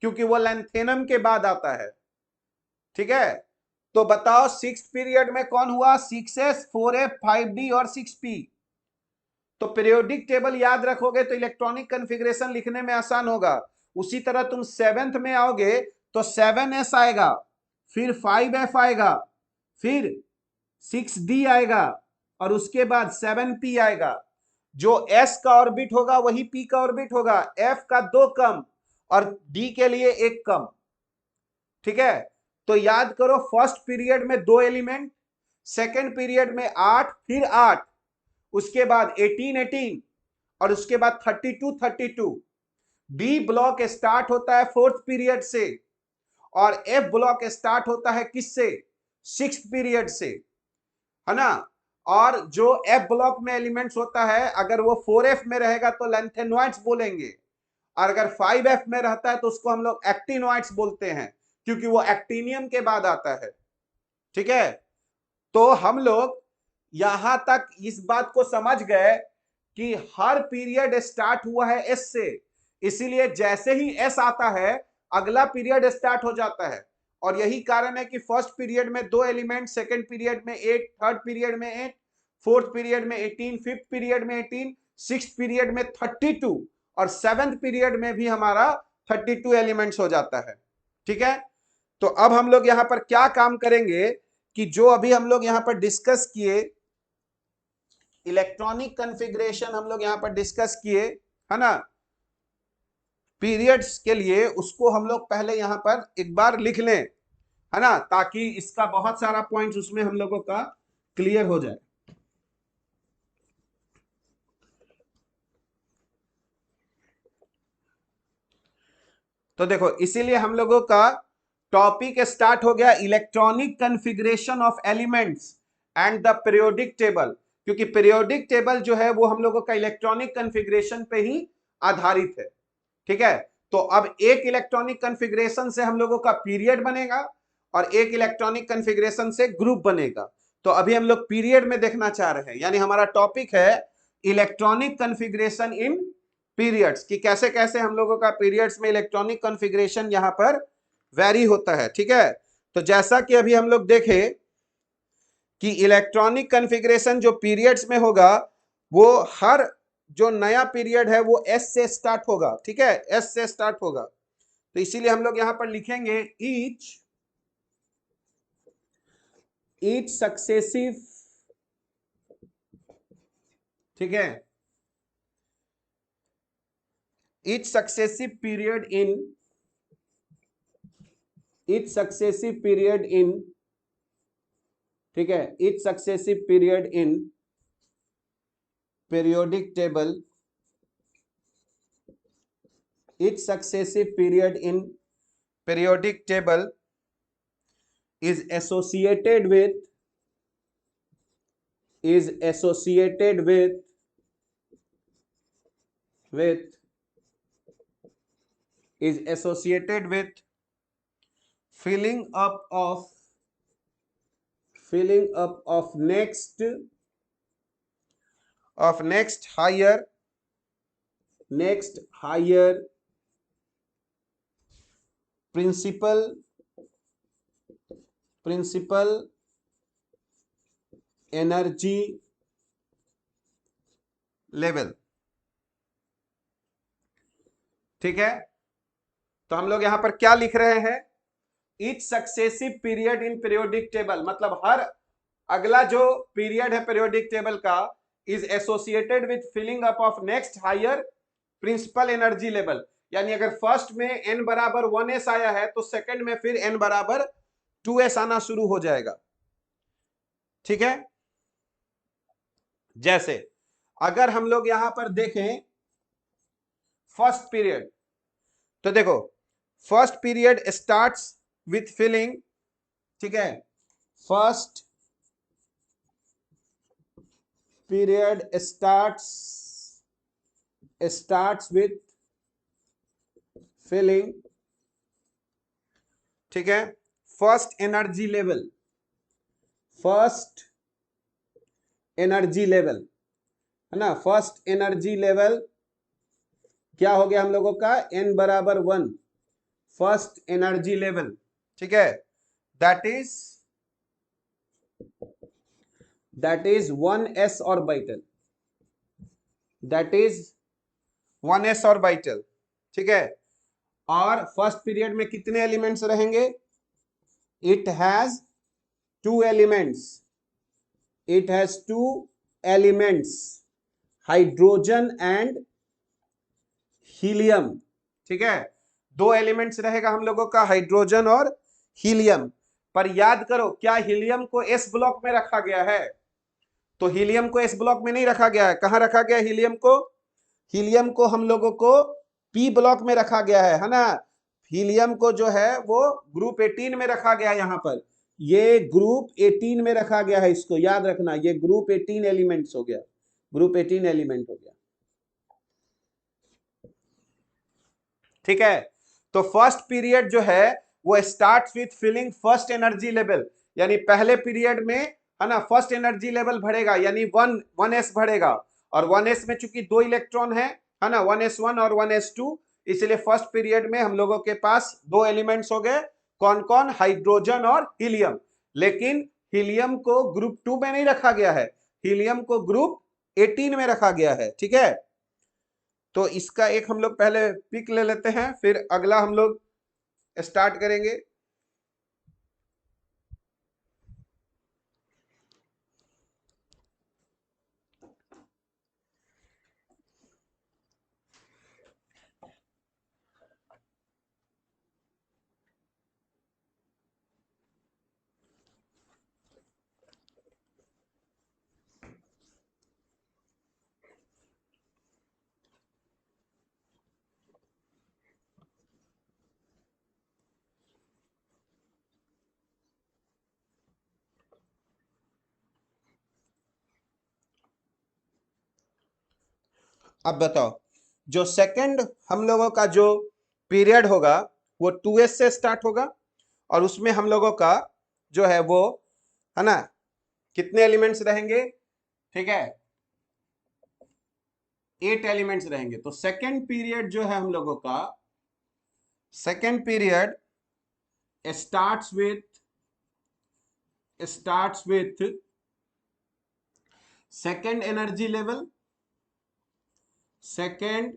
क्योंकि वो लैंथेनम के बाद आता है। ठीक है, तो बताओ 6 पीरियड में कौन हुआ? 6s, 4f, 5d और 6p। तो पीरियोडिक टेबल याद रखोगे तो इलेक्ट्रॉनिक कॉन्फ़िगरेशन लिखने में आसान होगा। उसी तरह तुम 7th में आओगे तो 7s आएगा, फिर 5f आएगा, फिर 6d आएगा और उसके बाद 7p आएगा। जो s का ऑर्बिट होगा वही p का ऑर्बिट होगा, f का 2 कम और d के लिए 1 कम। ठीक है, तो याद करो फर्स्ट पीरियड में 2 एलिमेंट, सेकेंड पीरियड में 8, फिर 8, उसके बाद 18 18 और उसके बाद 32 32। डी ब्लॉक स्टार्ट होता है 4th पीरियड से और एफ ब्लॉक स्टार्ट होता है किससे? 6th पीरियड से, है ना। और जो एफ ब्लॉक में एलिमेंट्स होता है अगर वो 4f में रहेगा तो लैंथेनॉइड्स बोलेंगे, और अगर 5f में रहता है तो उसको हम लोग एक्टिनॉइड्स बोलते हैं क्योंकि वो एक्टिनियम के बाद आता है। ठीक है, तो हम लोग यहां तक इस बात को समझ गए कि हर पीरियड स्टार्ट हुआ है एस से, इसीलिए जैसे ही एस आता है अगला पीरियड स्टार्ट हो जाता है। और यही कारण है कि फर्स्ट पीरियड में 2 एलिमेंट, सेकंड पीरियड में 8, थर्ड पीरियड में 8, फोर्थ पीरियड में 18, फिफ्थ पीरियड में 18, सिक्स्थ पीरियड में 32 और 7th पीरियड में भी हमारा 32 एलिमेंट्स हो जाता है। ठीक है, तो अब हम लोग यहां पर क्या काम करेंगे कि जो अभी हम लोग यहां पर डिस्कस किए, इलेक्ट्रॉनिक कॉन्फ़िगरेशन हम लोग यहां पर डिस्कस किए, है ना, पीरियड्स के लिए, उसको हम लोग पहले यहां पर एक बार लिख लें, है ना, ताकि इसका बहुत सारा पॉइंट्स उसमें हम लोगों का क्लियर हो जाए। तो देखो इसीलिए हम लोगों का टॉपिक स्टार्ट हो गया electronic configuration of elements and the periodic table, क्योंकि पीरियोडिक टेबल जो है वो हम लोगों का इलेक्ट्रॉनिक कॉन्फ़िगरेशन पे ही आधारित है। ठीक है, तो अब एक इलेक्ट्रॉनिक कॉन्फ़िगरेशन से हम लोगों का पीरियड बनेगा और एक इलेक्ट्रॉनिक कॉन्फ़िगरेशन से ग्रुप बनेगा। तो अभी हम लोग पीरियड में देखना चाह रहे हैं, यानी हमारा टॉपिक है इलेक्ट्रॉनिक कॉन्फ़िगरेशन इन पीरियड्स, कि कैसे कैसे हम लोगों का पीरियड्स में इलेक्ट्रॉनिक कॉन्फ़िगरेशन यहां पर वेरी होता है। ठीक है, तो जैसा कि अभी हम लोग देखें कि इलेक्ट्रॉनिक कॉन्फ़िगरेशन जो पीरियड्स में होगा वो हर जो नया पीरियड है वो एस से स्टार्ट होगा। ठीक है, एस से स्टार्ट होगा, तो इसीलिए हम लोग यहां पर लिखेंगे ईच सक्सेसिव, ठीक है, ईच सक्सेसिव पीरियड इन, ईच सक्सेसिव पीरियड इन, ठीक है, each successive period in periodic table, each successive period in periodic table is associated with, is associated with is associated with filling up of, filling up of next of next higher principal energy level। ठीक है, तो हम लोग यहां पर क्या लिख रहे हैं, each successive period in periodic table, मतलब हर अगला जो पीरियड है पीरियोडिक टेबल का is associated with filling up of next higher principal energy level. यानी अगर फर्स्ट में n बराबर 1s आया है तो सेकंड में फिर n बराबर 2s आना शुरू हो जाएगा। ठीक है, जैसे अगर हम लोग यहां पर देखें फर्स्ट पीरियड, तो देखो first period starts with filling, ठीक है, first period starts with filling, ठीक है, फर्स्ट एनर्जी लेवल है ना, फर्स्ट एनर्जी लेवल क्या हो गया हम लोगों का, n बराबर 1 फर्स्ट एनर्जी लेवल। ठीक है, that is 1s orbital, that is 1s orbital. ठीक है, और फर्स्ट पीरियड में कितने एलिमेंट्स रहेंगे, it has 2 elements, hydrogen and helium. ठीक है, 2 एलिमेंट्स रहेगा हम लोगों का, हाइड्रोजन और हीलियम। पर याद करो क्या हीलियम को एस ब्लॉक में रखा गया है, तो हीलियम को एस ब्लॉक में नहीं रखा गया है, कहां रखा गया हीलियम को, हीलियम को हम लोगों को पी ब्लॉक में रखा गया है ना। हीलियम को जो है वो ग्रुप 18 में रखा गया है, यहां पर ये ग्रुप 18 में रखा गया है, इसको याद रखना, ये ग्रुप 18 एलिमेंट्स हो गया, ग्रुप 18 एलिमेंट हो गया। ठीक है, तो फर्स्ट पीरियड जो है वो starts with filling first energy level, यानी पहले पीरियड में है ना फर्स्ट एनर्जी लेवल बढ़ेगा, यानी 1s बढ़ेगा, और 1s में चूंकि 2 इलेक्ट्रॉन है ना, 1s1 और 1s2, इसलिए फर्स्ट पीरियड में हम लोगों के पास 2 एलिमेंट्स हो गए, कौन कौन, हाइड्रोजन और हीलियम। लेकिन हीलियम को ग्रुप 2 में नहीं रखा गया है, हीलियम को ग्रुप 18 में रखा गया है। ठीक है, तो इसका एक हम लोग पहले पिक ले लेते हैं, फिर अगला हम लोग स्टार्ट करेंगे। अब बताओ, जो सेकंड हम लोगों का जो पीरियड होगा वो 2s से स्टार्ट होगा, और उसमें हम लोगों का जो है वो है ना कितने एलिमेंट्स रहेंगे, ठीक है, 8 एलिमेंट्स रहेंगे। तो सेकंड पीरियड जो है हम लोगों का, second period starts with second energy level, second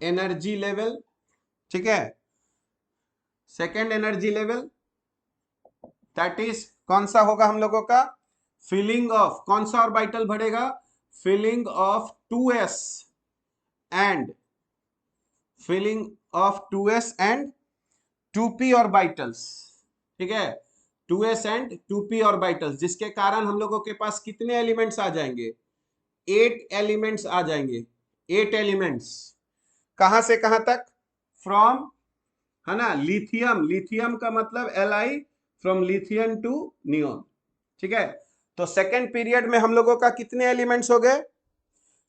energy level, ठीक है, second energy level, that is कौन सा होगा हम लोगों का, फिलिंग ऑफ, कौन सा ऑर्बिटल बढ़ेगा, filling of 2s and filling of 2s and 2p orbitals. ठीक है, 2s एंड 2p ऑर्बिटल्स, जिसके कारण हम लोगों के पास कितने एलिमेंट्स आ जाएंगे, 8 एलिमेंट्स आ जाएंगे, 8 एलिमेंट्स। कहां से कहां तक, फ्रॉम है ना लिथियम, लिथियम का मतलब Li, from lithium to neon. ठीक है, तो सेकेंड पीरियड में हम लोगों का कितने एलिमेंट्स हो गए,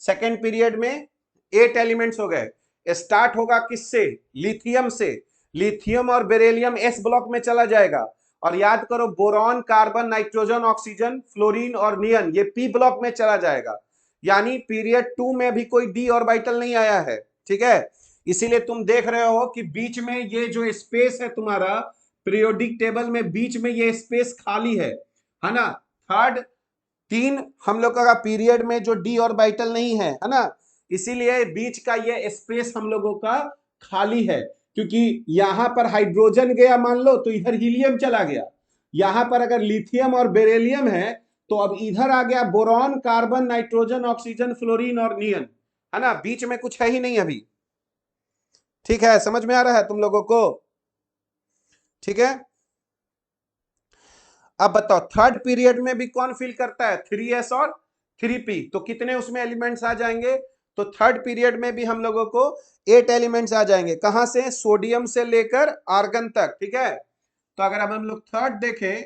सेकेंड पीरियड में 8 एलिमेंट्स हो गए। स्टार्ट होगा किससे, लिथियम से, लिथियम और बेरिलियम एस ब्लॉक में चला जाएगा, और याद करो boron, carbon, nitrogen, oxygen, fluorine और नियन ये पी ब्लॉक में चला जाएगा, यानी पीरियड 2 में भी कोई डी ऑर्बिटल नहीं आया है। ठीक है, इसीलिए तुम देख रहे हो कि बीच में ये जो स्पेस है तुम्हारा पीरियोडिक टेबल में, बीच में ये स्पेस खाली है ना। थर्ड 3 हम लोग का पीरियड में जो डी ऑर्बिटल नहीं है ना, इसीलिए बीच का ये स्पेस हम लोगों का खाली है, क्योंकि यहां पर हाइड्रोजन गया मान लो तो इधर हीलियम चला गया, यहां पर अगर लिथियम और बेरिलियम है तो अब इधर आ गया boron, carbon, nitrogen, oxygen, fluorine और नियन, है ना। बीच में कुछ है ही नहीं अभी। ठीक है, समझ में आ रहा है तुम लोगों को? ठीक है, अब बताओ थर्ड पीरियड में भी कौन फिल करता है? 3s और 3p, तो कितने उसमें एलिमेंट्स आ जाएंगे? तो थर्ड पीरियड में भी हम लोगों को 8 एलिमेंट्स आ जाएंगे। कहां से? सोडियम से लेकर आर्गन तक। ठीक है, तो अगर अब हम लोग थर्ड देखें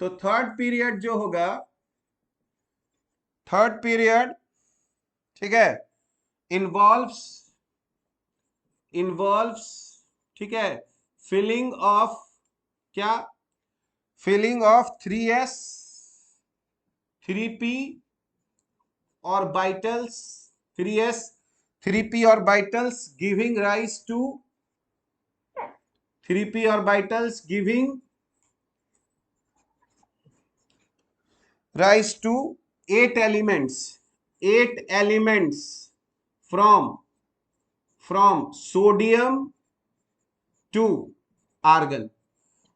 तो थर्ड पीरियड जो होगा, थर्ड पीरियड, ठीक है, इन्वॉल्व्स इन्वॉल्व्स ठीक है, फिलिंग ऑफ क्या? Filling of 3s 3p orbitals, 3s 3p orbitals giving rise to 3p orbitals giving rise to 8 elements, 8 elements from sodium to argon।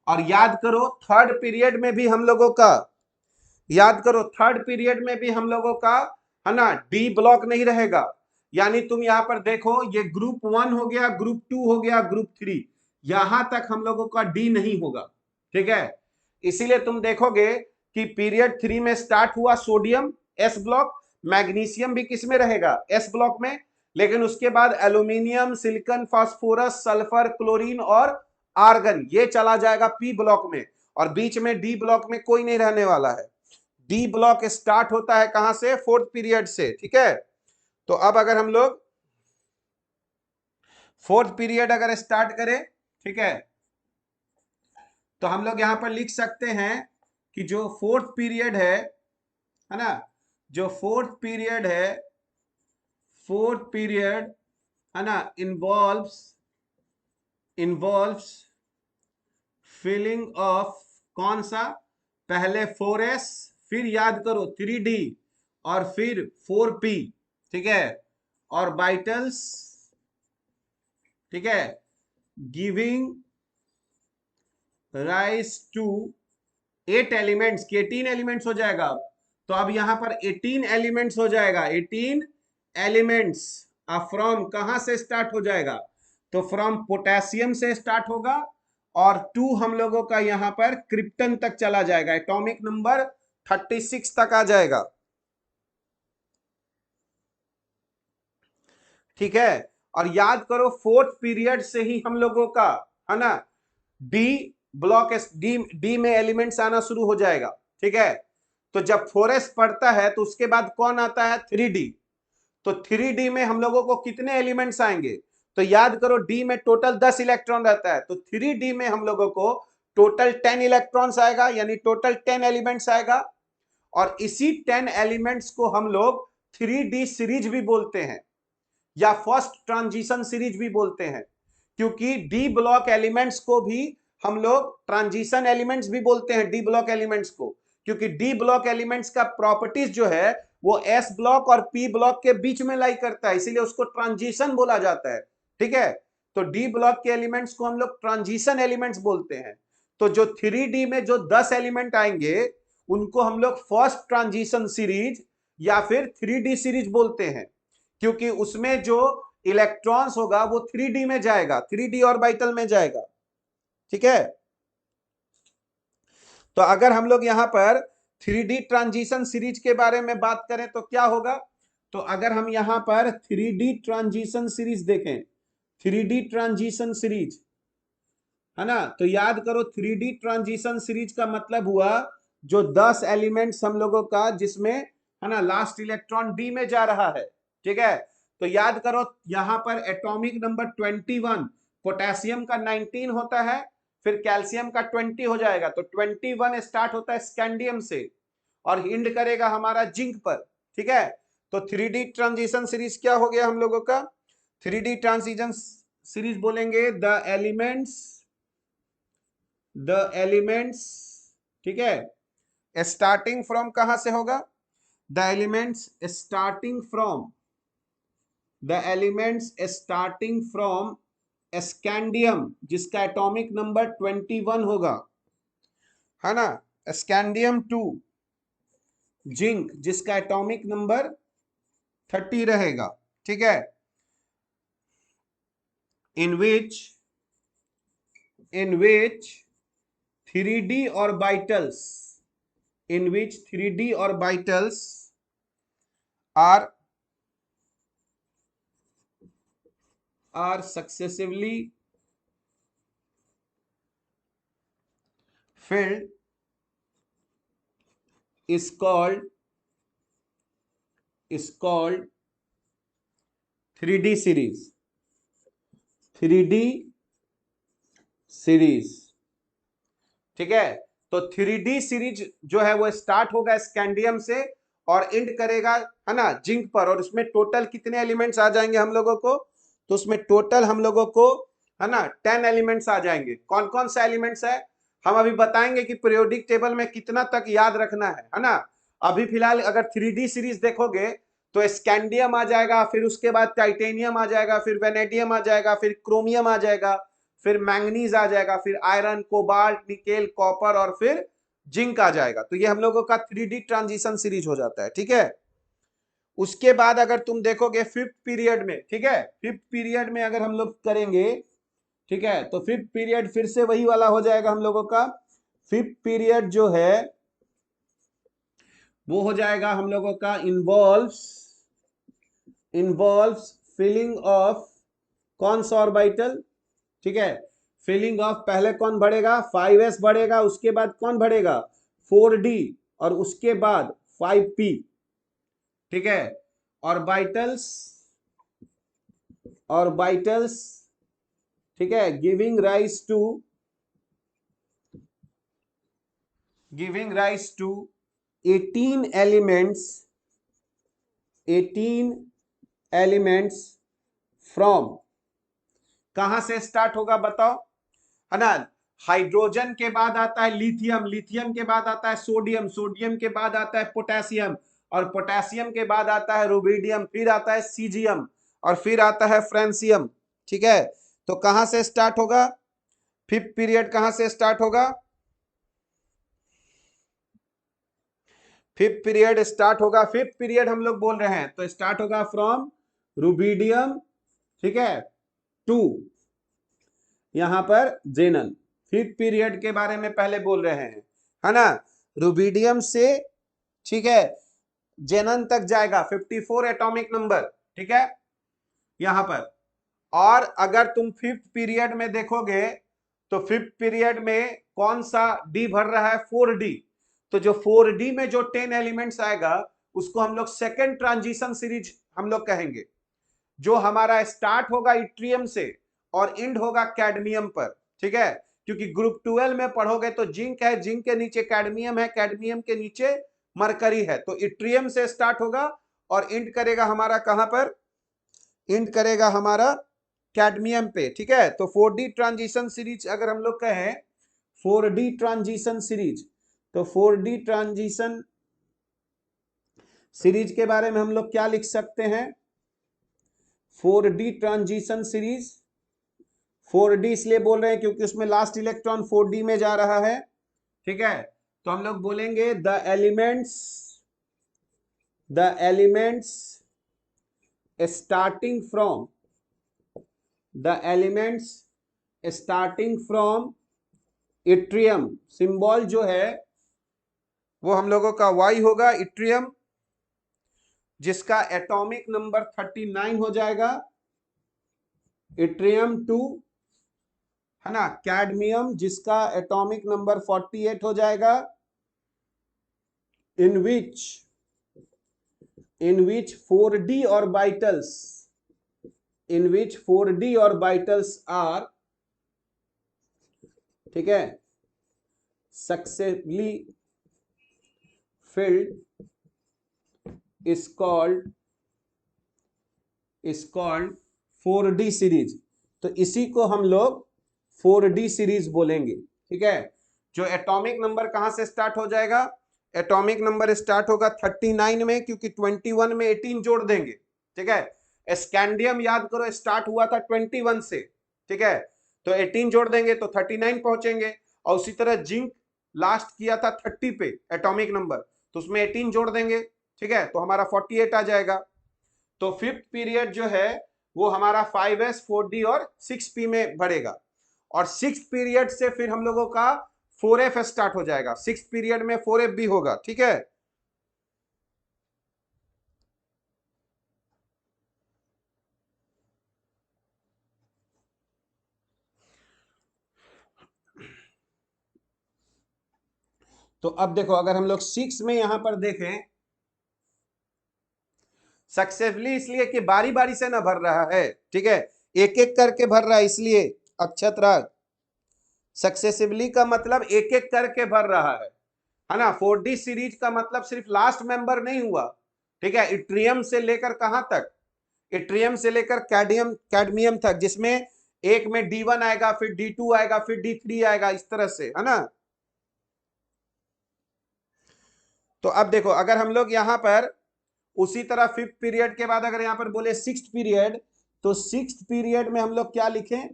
और याद करो थर्ड पीरियड में भी हम लोगों का, याद करो थर्ड पीरियड में भी हम लोगों का, है ना, डी ब्लॉक नहीं रहेगा। यानी तुम यहां पर देखो ये ग्रुप 1 हो गया, ग्रुप 2 हो गया, ग्रुप 3, यहां तक हम लोगों का डी नहीं होगा। ठीक है, इसीलिए तुम देखोगे कि पीरियड 3 में स्टार्ट हुआ सोडियम एस ब्लॉक, मैग्नीशियम भी किस में रहेगा? एस ब्लॉक में, लेकिन उसके बाद aluminium, silicon, phosphorus, sulphur, chlorine और आर्गन ये चला जाएगा पी ब्लॉक में, और बीच में डी ब्लॉक में कोई नहीं रहने वाला है। डी ब्लॉक स्टार्ट होता है कहां से? फोर्थ पीरियड से। ठीक है, तो अब अगर हम लोग फोर्थ पीरियड अगर स्टार्ट करें, ठीक है, तो हम लोग यहां पर लिख सकते हैं कि जो फोर्थ पीरियड है ना, जो फोर्थ पीरियड है, फोर्थ पीरियड, है ना, इन्वॉल्व्स फिलिंग ऑफ कौन सा? पहले 4s, फिर याद करो 3d और फिर 4p। ठीक है, और बाइटल्स, ठीक है, giving rise to 8 elements, 18 elements हो जाएगा। तो अब यहां पर 18 एलिमेंट्स हो जाएगा, 18 एलिमेंट्स। अब फ्रॉम कहां से स्टार्ट हो जाएगा? तो फ्रॉम पोटेशियम से स्टार्ट होगा, और 2 हम लोगों का यहां पर क्रिप्टन तक चला जाएगा, एटॉमिक नंबर 36 तक आ जाएगा। ठीक है, और याद करो फोर्थ पीरियड से ही हम लोगों का, है ना, डी ब्लॉक, डी में एलिमेंट्स आना शुरू हो जाएगा। ठीक है, तो जब 4s पढ़ता है तो उसके बाद कौन आता है? 3d। तो 3d में हम लोगों को कितने एलिमेंट्स आएंगे? तो याद करो डी में टोटल 10 इलेक्ट्रॉन रहता है, तो 3d में हम लोगों को टोटल 10 इलेक्ट्रॉन्स आएगा, यानी टोटल 10 एलिमेंट्स आएगा। और इसी 10 एलिमेंट्स को हम लोग 3d सीरीज भी बोलते हैं, या फर्स्ट ट्रांजिशन सीरीज भी बोलते हैं, क्योंकि डी ब्लॉक एलिमेंट्स को भी हम लोग ट्रांजिशन एलिमेंट्स भी बोलते हैं, डी ब्लॉक एलिमेंट्स को, क्योंकि डी ब्लॉक एलिमेंट्स का प्रॉपर्टीज जो है वो एस ब्लॉक और पी ब्लॉक के बीच में लाई करता है, इसीलिए उसको ट्रांजिशन बोला जाता है। ठीक है, तो डी ब्लॉक के एलिमेंट्स को हम लोग ट्रांजिशन एलिमेंट्स बोलते हैं। तो जो 3d में जो 10 एलिमेंट आएंगे उनको हम लोग फर्स्ट ट्रांजिशन सीरीज या फिर 3d सीरीज बोलते हैं, क्योंकि उसमें जो इलेक्ट्रॉन्स होगा वो 3d में जाएगा, 3d ऑर्बिटल में जाएगा। ठीक है, तो अगर हम लोग यहां पर 3d ट्रांजिशन सीरीज के बारे में बात करें तो क्या होगा? तो अगर हम यहां पर 3d ट्रांजिशन सीरीज देखें, 3d ट्रांजिशन सीरीज, है ना, तो याद करो 3d ट्रांजिशन सीरीज का मतलब हुआ जो 10 एलिमेंट्स हम लोगों का, जिसमें, है ना, लास्ट इलेक्ट्रॉन डी में जा रहा है। ठीक है, तो याद करो यहां पर एटॉमिक नंबर 21 पोटेशियम का 19 होता है, फिर कैल्शियम का 20 हो जाएगा, तो 21 स्टार्ट होता है स्कैंडियम से और हिंड करेगा हमारा जिंक पर। ठीक है, तो 3D ट्रांजिशन सीरीज क्या हो गया हम लोगों का? 3D ट्रांजिशन सीरीज बोलेंगे द एलिमेंट्स, ठीक है, स्टार्टिंग फ्रॉम कहां से होगा? The elements starting from scandium जिसका एटॉमिक नंबर 21 होगा, है ना, स्कैंडियम टू जिंक जिसका एटॉमिक नंबर 30 रहेगा। ठीक है, इन विच 3D orbitals are successively filled is called 3D series। 3D series, ठीक है, तो 3D सीरीज जो है वो स्टार्ट होगा स्कैंडियम से और एंड करेगा, है ना, जिंक पर। और उसमें टोटल कितने एलिमेंट्स आ जाएंगे हम लोगों को? तो उसमें टोटल हम लोगों को, है ना, 10 एलिमेंट्स आ जाएंगे। कौन कौन सा एलिमेंट्स है हम अभी बताएंगे कि पीरियोडिक टेबल में कितना तक याद रखना है ना। अभी फिलहाल अगर 3D सीरीज देखोगे तो स्कैंडियम आ जाएगा, फिर उसके बाद टाइटेनियम आ जाएगा, फिर वेनेडियम आ जाएगा, फिर क्रोमियम आ जाएगा, फिर मैंगनीज आ जाएगा, फिर आयरन, कोबाल्ट, निकेल, कॉपर और फिर जिंक आ जाएगा। तो ये हम लोगों का 3D ट्रांजिशन सीरीज हो जाता है। ठीक है, उसके बाद अगर तुम देखोगे फिफ्थ पीरियड में, ठीक है, फिफ्थ पीरियड में अगर हम लोग करेंगे, ठीक है, तो फिफ्थ पीरियड फिर से वही वाला हो जाएगा हम लोगों का। फिफ्थ पीरियड जो है वो हो जाएगा हम लोगों का इन्वॉल्व्स फिलिंग ऑफ कौन सा ऑर्बिटल? ठीक है, फिलिंग ऑफ, पहले कौन बढ़ेगा? 5s बढ़ेगा, उसके बाद कौन बढ़ेगा? 4d, और उसके बाद 5p। ठीक है, ऑर्बिटल्स, ठीक है, giving rise to 18 elements from, कहां से स्टार्ट होगा बताओ, है ना? हाइड्रोजन के बाद आता है लिथियम, लिथियम के बाद आता है सोडियम, सोडियम के बाद आता है पोटेशियम, और पोटेशियम के बाद आता है रुबिडियम, फिर आता है सीजियम, और फिर आता है फ्रांसियम। ठीक है, तो कहां से स्टार्ट होगा? फिफ्थ पीरियड कहां से स्टार्ट होगा? फिफ्थ पीरियड स्टार्ट होगा, फिफ्थ पीरियड हम लोग बोल रहे हैं तो स्टार्ट होगा फ्रॉम रुबिडियम, ठीक है, टू यहां पर जेनन। फिफ्थ पीरियड के बारे में पहले बोल रहे हैं, है ना, रुबिडियम से, ठीक है, जेनन तक जाएगा 54 एटॉमिक नंबर। ठीक है, यहां पर। और अगर तुम फिफ्थ पीरियड में देखोगे तो फिफ्थ पीरियड में कौन सा डी भर रहा है? 4d। तो जो 4d में जो 10 एलिमेंट्स आएगा उसको हम लोग सेकेंड ट्रांजिशन सीरीज हम लोग कहेंगे, जो हमारा स्टार्ट होगा इट्रियम से और एंड होगा कैडमियम पर। ठीक है, क्योंकि ग्रुप 12 में पढ़ोगे तो जिंक है, जिंक के नीचे कैडमियम है, कैडमियम के नीचे मरकरी है, तो इट्रियम से स्टार्ट होगा और एंड करेगा हमारा कहां पर? एंड करेगा हमारा कैडमियम पे। ठीक है, तो 4D ट्रांजिशन सीरीज अगर हम लोग कहें 4D ट्रांजिशन सीरीज, तो 4D ट्रांजिशन सीरीज के बारे में हम लोग क्या लिख सकते हैं? 4D ट्रांजिशन सीरीज, 4D इसलिए बोल रहे हैं क्योंकि उसमें लास्ट इलेक्ट्रॉन 4D में जा रहा है। ठीक है, तो हम लोग बोलेंगे the elements starting from yttrium, symbol जो है वो हम लोगों का Y होगा, इट्रियम जिसका एटॉमिक नंबर 39 हो जाएगा, इट्रियम टू, है ना, कैडमियम जिसका एटॉमिक नंबर 48 हो जाएगा, इन विच 4D ऑर्बिटल्स आर ठीक है, successfully filled is called 4D series. तो इसी को हम लोग 4D सीरीज बोलेंगे। ठीक है, जो एटॉमिक नंबर कहां से स्टार्ट हो जाएगा, एटॉमिक नंबर स्टार्ट होगा 39 में, क्योंकि 21 में 18 जोड़ देंगे। ठीक है, स्कैंडियम याद करो स्टार्ट हुआ था 21 से। ठीक है, तो 18 जोड़ देंगे तो 39 पहुंचेंगे। और उसी तरह जिंक लास्ट किया था 30 पे एटॉमिक नंबर, तो उसमें 18 जोड़ देंगे। ठीक है, तो हमारा 48 आ जाएगा। तो फिफ्थ पीरियड जो है वो हमारा 5s 4d और 6p में बढ़ेगा। और सिक्स पीरियड से फिर हम लोगों का 4f स्टार्ट हो जाएगा। सिक्स पीरियड में 4f भी होगा। ठीक है, तो अब देखो अगर हम लोग 6 में यहां पर देखें, सक्सेसफुली इसलिए कि बारी बारी से ना भर रहा है। ठीक है, एक एक करके भर रहा है, इसलिए अक्षतराग। सक्सेसिवली का मतलब एक एक करके भर रहा है ना। 4D सीरीज का मतलब सिर्फ लास्ट मेंबर नहीं हुआ। ठीक है, इट्रियम से लेकर कहां तक, इट्रियम से लेकर कैडमियम तक, जिसमें एक में D1 आएगा, फिर D2 आएगा, फिर D3 आएगा, इस तरह से, है ना। तो अब देखो अगर हम लोग यहां पर उसी तरह फिफ्थ पीरियड के बाद अगर यहां पर बोले सिक्स्थ पीरियड, तो सिक्स्थ पीरियड में हम लोग क्या लिखें,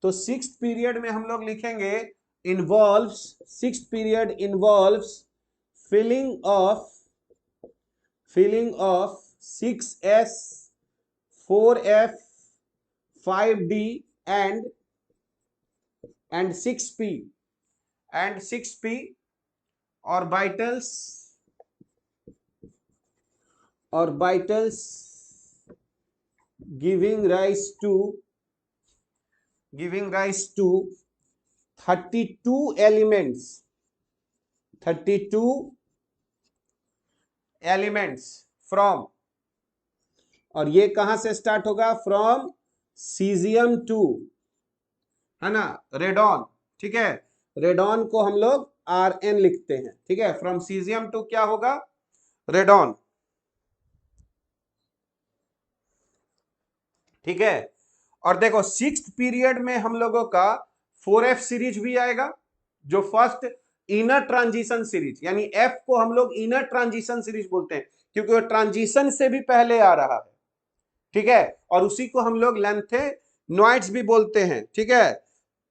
तो सिक्स्थ पीरियड में हम लोग लिखेंगे involves, sixth period involves filling of 6s 4f 5d and 6p orbitals giving rise to 32 elements from, और ये कहां से स्टार्ट होगा, फ्रॉम सीजियम टू, है ना, रेडॉन। ठीक है, रेडॉन को हम लोग Rn लिखते हैं। ठीक है, फ्रॉम सीजियम टू क्या होगा, रेडॉन। ठीक है, और देखो सिक्स्थ पीरियड में हम लोगों का 4f सीरीज भी आएगा, जो फर्स्ट इनर ट्रांजिशन सीरीज, यानी f को हम लोग इनर ट्रांजिशन सीरीज बोलते हैं, क्योंकि वो ट्रांजिशन से भी पहले आ रहा है। ठीक है, और उसी को हम लोग लेंथेनॉइड्स भी बोलते हैं। ठीक है,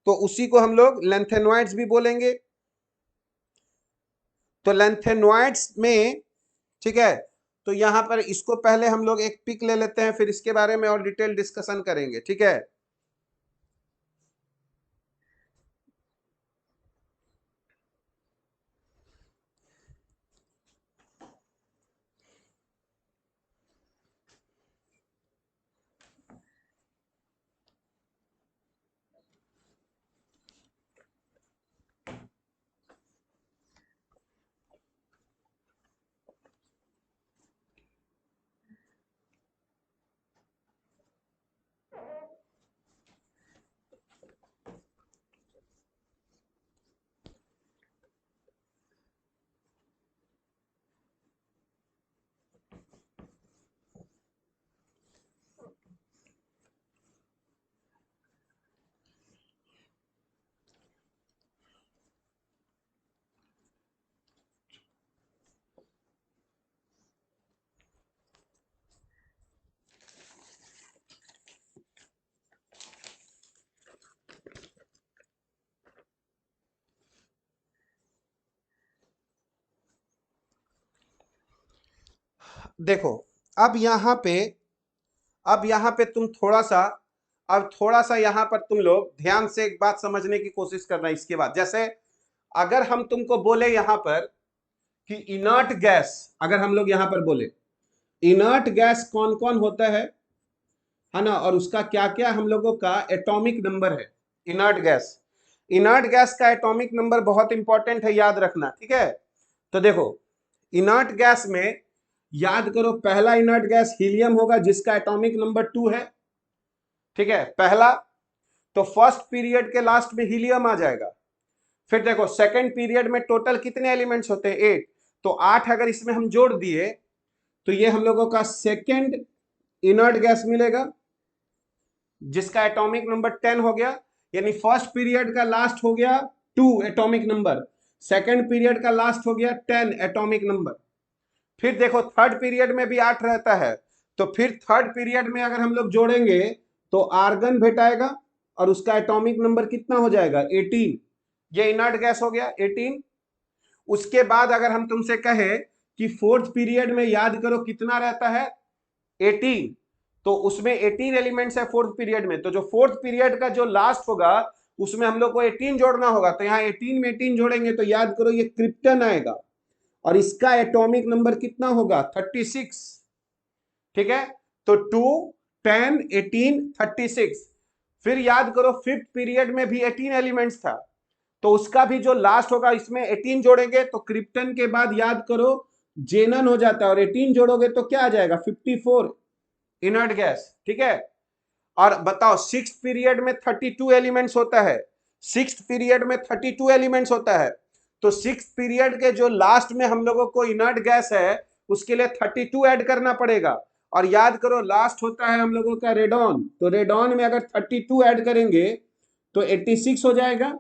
तो उसी को हम लोग लेंथेनॉइड्स भी बोलेंगे। तो लेंथेनॉइड्स में, ठीक है, तो यहां पर इसको पहले हम लोग एक पिक ले लेते हैं, फिर इसके बारे में और डिटेल डिस्कशन करेंगे। ठीक है, देखो अब यहां पे तुम थोड़ा सा यहां पर तुम लोग ध्यान से एक बात समझने की कोशिश करना। इसके बाद जैसे अगर हम तुमको बोले यहां पर कि इनर्ट गैस, अगर हम लोग यहां पर बोले इनर्ट गैस कौन कौन होता है ना, और उसका क्या क्या हम लोगों का एटॉमिक नंबर है। इनर्ट गैस का एटॉमिक नंबर बहुत इंपॉर्टेंट है, याद रखना। ठीक है, तो देखो इनर्ट गैस में याद करो, पहला इनर्ट गैस हीलियम होगा, जिसका एटॉमिक नंबर 2 है। ठीक है, पहला, तो फर्स्ट पीरियड के लास्ट में हीलियम आ जाएगा। फिर देखो सेकंड पीरियड में टोटल कितने एलिमेंट्स होते हैं? 8। तो 8 अगर इसमें हम जोड़ दिए तो ये हम लोगों का सेकंड इनर्ट गैस मिलेगा, जिसका एटॉमिक नंबर 10 हो गया। यानी फर्स्ट पीरियड का लास्ट हो गया 2 एटॉमिक नंबर, सेकंड पीरियड का लास्ट हो गया 10 एटॉमिक नंबर। फिर देखो थर्ड पीरियड में भी 8 रहता है, तो फिर थर्ड पीरियड में अगर हम लोग जोड़ेंगे तो आर्गन भेटाएगा और उसका एटॉमिक नंबर कितना हो जाएगा? 18। ये इनर्ट गैस हो गया 18। उसके बाद अगर हम तुमसे कहे कि फोर्थ पीरियड में याद करो कितना रहता है? 18। तो उसमें 18 एलिमेंट्स है फोर्थ पीरियड में, तो जो फोर्थ पीरियड का जो लास्ट होगा उसमें हम लोग को 18 जोड़ना होगा। तो यहाँ 18 में 18 जोड़ेंगे तो याद करो ये क्रिप्टन आएगा और इसका एटॉमिक नंबर कितना होगा? 36। ठीक है, तो 2 10 18 36। फिर याद करो फिफ्थ पीरियड में भी 18 एलिमेंट्स था, तो उसका भी जो लास्ट होगा इसमें 18 जोड़ेंगे तो क्रिप्टन के बाद याद करो जेनन हो जाता है, और 18 जोड़ोगे तो क्या आ जाएगा? 54 इनर्ट गैस। ठीक है, और बताओ सिक्स पीरियड में 32 एलिमेंट्स होता है, सिक्स पीरियड में 32 एलिमेंट्स होता है, तो सिक्स पीरियड के जो लास्ट में हम लोगों को इनर्ट गैस है उसके लिए 32 ऐड करना पड़ेगा। और याद करो लास्ट होता है हम लोगों का रेडॉन, तो रेडॉन में अगर 32 ऐड करेंगे तो 86 हो जाएगा।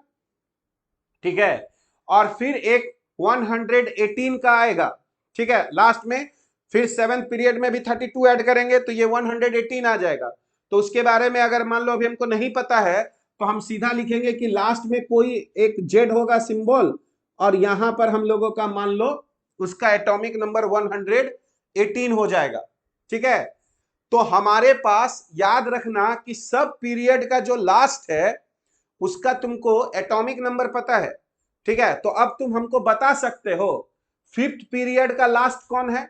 ठीक है, और फिर एक 118 का आएगा। ठीक है, लास्ट में फिर सेवेंथ पीरियड में भी 32 ऐड करेंगे तो ये 118 आ जाएगा। तो उसके बारे में अगर मान लो अभी हमको नहीं पता है तो हम सीधा लिखेंगे कि लास्ट में कोई एक जेड होगा सिंबल, और यहां पर हम लोगों का मान लो उसका एटॉमिक नंबर 118 हो जाएगा। ठीक है, तो हमारे पास याद रखना कि सब पीरियड का जो लास्ट है उसका तुमको एटॉमिक नंबर पता है। ठीक है, तो अब तुम हमको बता सकते हो फिफ्थ पीरियड का लास्ट कौन है?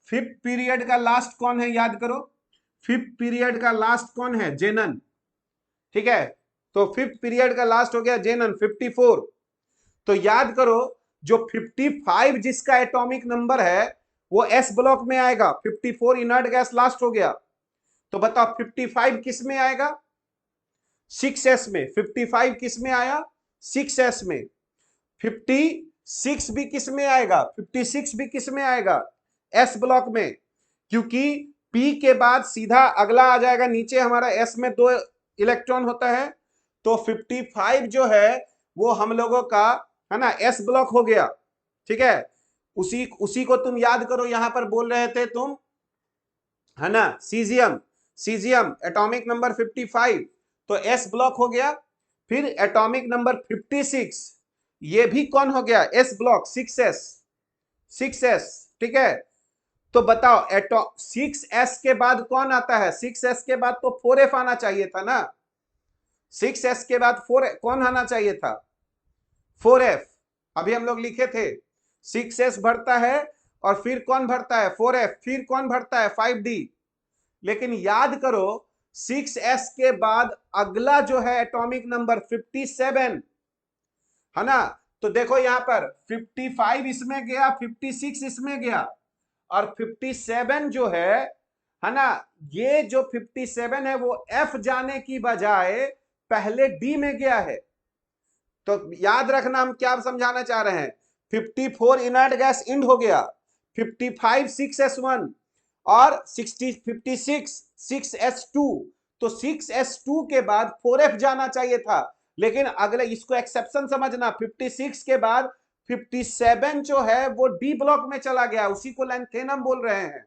फिफ्थ पीरियड का लास्ट कौन है? याद करो फिफ्थ पीरियड का लास्ट कौन है? जेनन। ठीक है, तो फिफ्थ पीरियड का लास्ट हो गया जेनन 54। तो याद करो जो 55 जिसका एटॉमिक नंबर है वो एस ब्लॉक में आएगा। 54 इनर्ट गैस लास्ट हो गया, तो बताओ 55 किस में आएगा? 6s में। 55 किस में आया? 6s में। 56 भी किस में आएगा? 56 भी किस में आएगा? एस ब्लॉक में, क्योंकि P के बाद सीधा अगला आ जाएगा नीचे हमारा S में 2 इलेक्ट्रॉन होता है, तो 55 जो है वो हम लोगों का है ना S ब्लॉक हो गया। ठीक है, उसी को तुम याद करो, यहां पर बोल रहे थे तुम है ना सीजियम। सीजियम एटॉमिक नंबर 55, तो S ब्लॉक हो गया। फिर एटॉमिक नंबर 56 ये भी कौन हो गया? S block 6s। 6s। ठीक है, तो बताओ 6s के बाद कौन आता है? 6s के बाद तो 4f आना चाहिए था ना। 6s के बाद 4 कौन आना चाहिए था? 4f। अभी हम लोग लिखे थे 6s भरता है और फिर कौन भरता है? 4f। फिर कौन भरता है? 5d। लेकिन याद करो 6s के बाद अगला जो है एटॉमिक नंबर 57 है ना। तो देखो यहां पर 55 इसमें गया, 56 इसमें गया, और 57 जो है ना, ये जो 57 है वो F जाने की बजाय पहले D में गया है। तो याद रखना हम क्या समझाना चाह रहे हैं? 54 इनर्ट गैस इंड हो गया, 55 6s1 और 56 6s2, तो 6s2 के बाद 4f जाना चाहिए था। लेकिन अगले इसको एक्सेप्शन समझना, 56 के बाद 57 जो है वो डी ब्लॉक में चला गया, उसी को लैंथेनम बोल रहे हैं।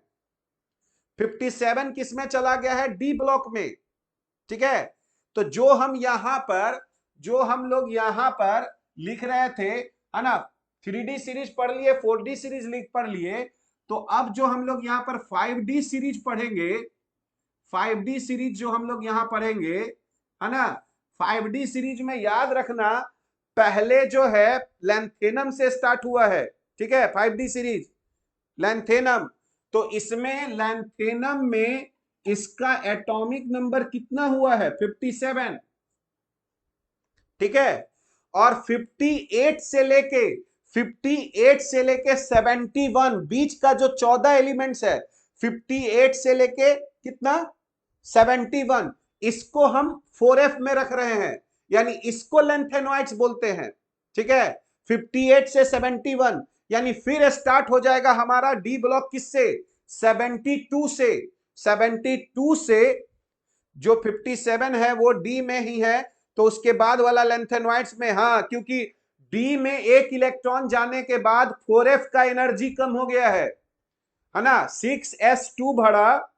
57 किस में चला गया है? डी ब्लॉक में। ठीक है, तो जो हम लोग यहां पर लिख रहे थे है ना, 3D सीरीज पढ़ लिए, 4D सीरीज पढ़ लिए, तो अब जो हम लोग यहां पर 5D सीरीज पढ़ेंगे, 5D सीरीज जो हम लोग यहां पढ़ेंगे है ना, 5D सीरीज में याद रखना पहले जो है लैंथेनम से स्टार्ट हुआ है। ठीक है, 5D सीरीज लैंथेनम, तो इसमें लैंथेनम में इसका एटॉमिक नंबर कितना हुआ है? 57। ठीक है, और 58 से लेके 71 बीच का जो 14 एलिमेंट्स है, 58 से लेके कितना? 71, इसको हम 4f में रख रहे हैं, यानी इसको लेंथेनॉइड्स बोलते हैं। ठीक है, 58 से 71, यानी फिर स्टार्ट हो जाएगा हमारा डी ब्लॉक किससे, 72 से। 72 से जो 57 है वो डी में ही है, तो उसके बाद वाला लेंथेनॉइड्स में, हाँ, क्योंकि डी में एक इलेक्ट्रॉन जाने के बाद 4f का एनर्जी कम हो गया है ना, 6s2 बढ़ा,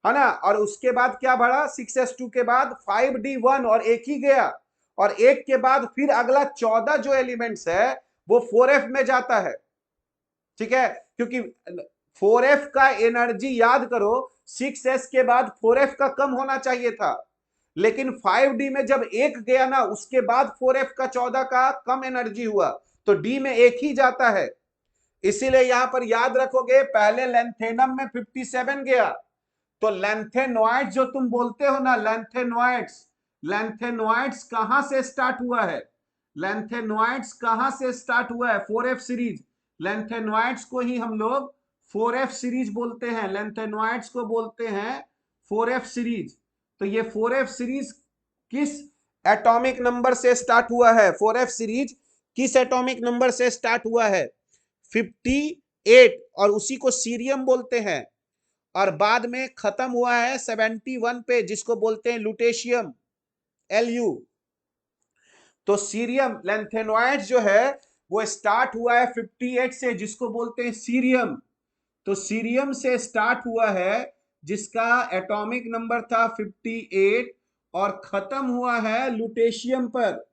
है ना, और उसके बाद क्या बढ़ा, 6s2 के बाद 5d1 और एक ही गया, और एक के बाद फिर अगला 14 जो एलिमेंट्स है वो 4f में जाता है। ठीक है, क्योंकि 4f का एनर्जी याद करो 6s के बाद 4f का कम होना चाहिए था, लेकिन 5d में जब एक गया ना उसके बाद 4f का 14 का कम एनर्जी हुआ, तो d में एक ही जाता है। इसीलिए यहां पर याद रखोगे, पहले लेंथेनम में 57 गया, तो लेंथेनॉइड्स जो तुम बोलते हो ना, लेंथेनॉइड्स, लेंथेनॉइड्स कहां से स्टार्ट हुआ है, लेंथेनॉइड्स कहां से स्टार्ट हुआ है, 4f सीरीज। लेंथेनॉइड्स को ही हम लोग 4f सीरीज बोलते हैं, लेंथेनॉइड्स को बोलते हैं 4f सीरीज। तो ये 4f सीरीज किस एटॉमिक नंबर से स्टार्ट हुआ है, 4f सीरीज किस एटॉमिक नंबर से स्टार्ट हुआ है, 58, और उसी को सीरियम बोलते हैं, और बाद में खत्म हुआ है 71 पे, जिसको बोलते हैं लुटेशियम, Lu। तो सीरियम लेंथेनॉइड्स जो है वो स्टार्ट हुआ है 58 से, जिसको बोलते हैं सीरियम। तो सीरियम से स्टार्ट हुआ है, जिसका एटॉमिक नंबर था 58, और खत्म हुआ है लुटेशियम पर,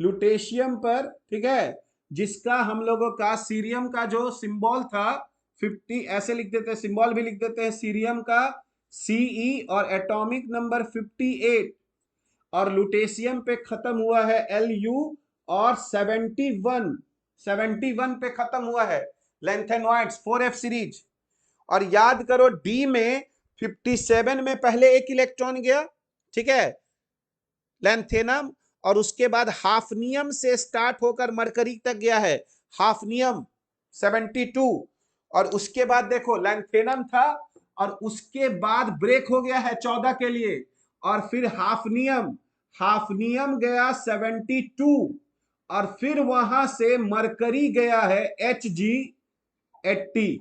लुटेशियम पर, ठीक है, जिसका हम लोगों का सीरियम का जो सिंबल था 50, ऐसे लिख देते हैं, सिंबल भी लिख देते हैं सीरियम का Ce, और एटॉमिक नंबर 58, और लुटेशियम पे खत्म हुआ है Lu, और 71 पे खत्म हुआ है लेंथेनॉइड्स 4f सीरीज। और याद करो डी में 57 में पहले एक इलेक्ट्रॉन गया, ठीक है, लेंथेनम, और उसके बाद हाफनियम से स्टार्ट होकर मरकरी तक गया है, हाफनियम 72, और उसके बाद देखो लेंथेनम था, और उसके बाद ब्रेक हो गया है 14 के लिए, और फिर हाफनियम, हाफनियम गया 72, और फिर वहां से मरकरी गया है Hg80।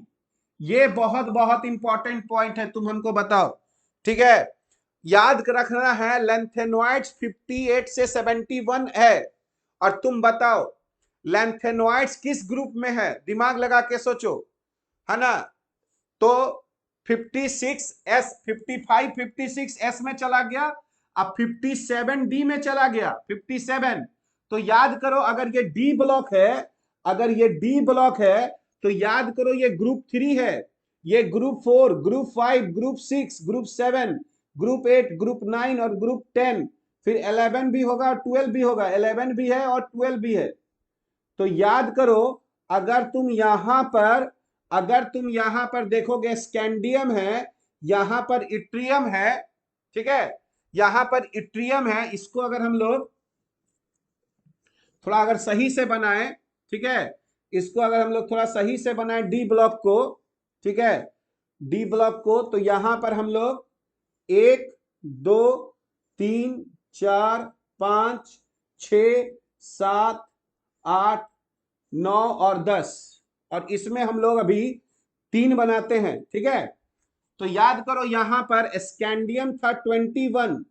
ये बहुत बहुत इंपॉर्टेंट पॉइंट है, तुम हमको बताओ, ठीक है, याद रखना है लेंथेनॉइड्स 58 से 71 है, और तुम बताओ लेंथेनॉइड्स किस ग्रुप में है, दिमाग लगा के सोचो, है ना, तो 56s, 55 56s में चला गया, अब 57d में चला गया 57। तो याद करो अगर ये डी ब्लॉक है, अगर ये डी ब्लॉक है तो याद करो ये ग्रुप 3 है, ये group 4, group 5, group 6, group 7, group 8, group 9 और ग्रुप 10, फिर 11 भी होगा और 12 भी होगा, 11 भी है और 12 भी है। तो याद करो अगर तुम यहां पर, अगर तुम यहां पर देखोगे स्कैंडियम है, यहां पर इट्रियम है, ठीक है, यहां पर इट्रियम है, इसको अगर हम लोग थोड़ा अगर सही से बनाएं, ठीक है, इसको अगर हम लोग थोड़ा सही से बनाएं डी ब्लॉक को, ठीक है, डी ब्लॉक को, तो यहां पर हम लोग 1 2 3 4 5 6 7 8 9 और 10, और इसमें हम लोग अभी 3 बनाते हैं, ठीक है। तो याद करो यहां पर स्कैंडियम था 21,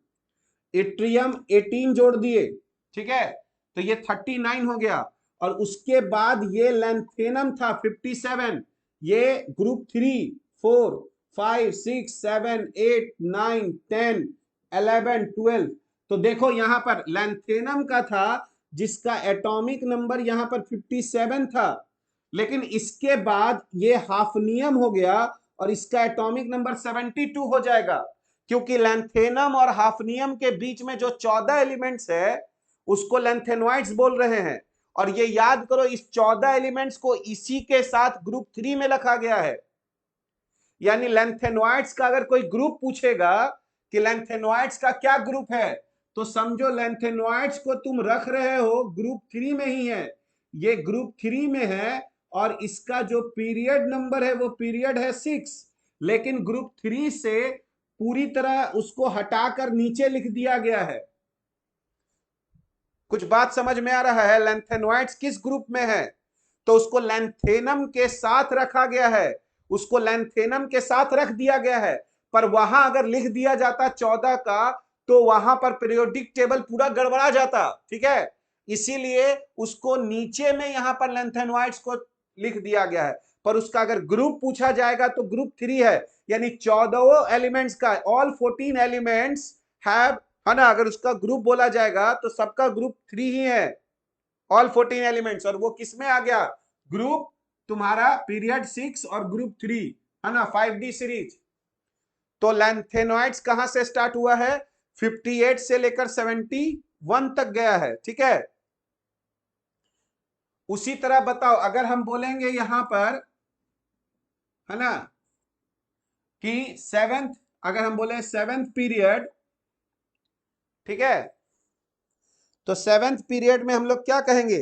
इट्रियम 18 जोड़ दिए, ठीक है, तो ये 39 हो गया, और उसके बाद ये लेंथेनम था 57, ये ग्रुप 3, 4, 5, 6, 7, 8, 9, 10, 11, 12। तो देखो यहां पर लेंथेनम का था जिसका एटॉमिक नंबर यहां पर 57 था, लेकिन इसके बाद ये हाफनियम हो गया और इसका एटॉमिक नंबर 72 हो जाएगा, क्योंकि लेंथेनम और हाफनियम के बीच में जो 14 एलिमेंट्स है उसको लेंथेनॉइड्स बोल रहे हैं। और ये याद करो इस 14 एलिमेंट्स को इसी के साथ ग्रुप 3 में रखा गया है, यानी लेंथेनॉइड्स का अगर कोई ग्रुप पूछेगा कि लेंथेनॉइड्स का क्या ग्रुप है, तो समझो लेंथेनॉइड्स को तुम रख रहे हो ग्रुप 3 में ही है, ये ग्रुप 3 में है, और इसका जो पीरियड नंबर है वो पीरियड है 6, लेकिन ग्रुप 3 से पूरी तरह उसको हटाकर नीचे लिख दिया गया है। कुछ बात समझ में आ रहा है? लैंथेनोइड्स किस ग्रुप में है? तो उसको लैंथेनम के साथ रखा गया है, उसको लैंथेनम के साथ रख दिया गया है। पर वहां अगर लिख दिया जाता 14 का, तो वहां पर पीरियोडिक टेबल पूरा गड़बड़ा जाता। ठीक है, इसीलिए उसको नीचे में यहां पर लैंथेनोइड्स को लिख दिया गया है। पर उसका अगर ग्रुप पूछा जाएगा तो ग्रुप 3 है, यानी 14 एलिमेंट्स का, ऑल 14 एलिमेंट्स हैव, है ना, अगर उसका ग्रुप बोला जाएगा तो सबका ग्रुप 3 ही है, ऑल 14 एलिमेंट्स। और वो किसमें आ गया? ग्रुप तुम्हारा पीरियड 6 और ग्रुप 3, है ना, 5D सीरीज। तो लैंथेनोइड्स कहां से स्टार्ट हुआ है? 58 से लेकर 71 तक गया है। ठीक है, उसी तरह बताओ, अगर हम बोलेंगे यहां पर, है ना, कि सेवेंथ, अगर हम बोले सेवेंथ पीरियड, ठीक है, तो सेवेंथ पीरियड में हम लोग क्या कहेंगे?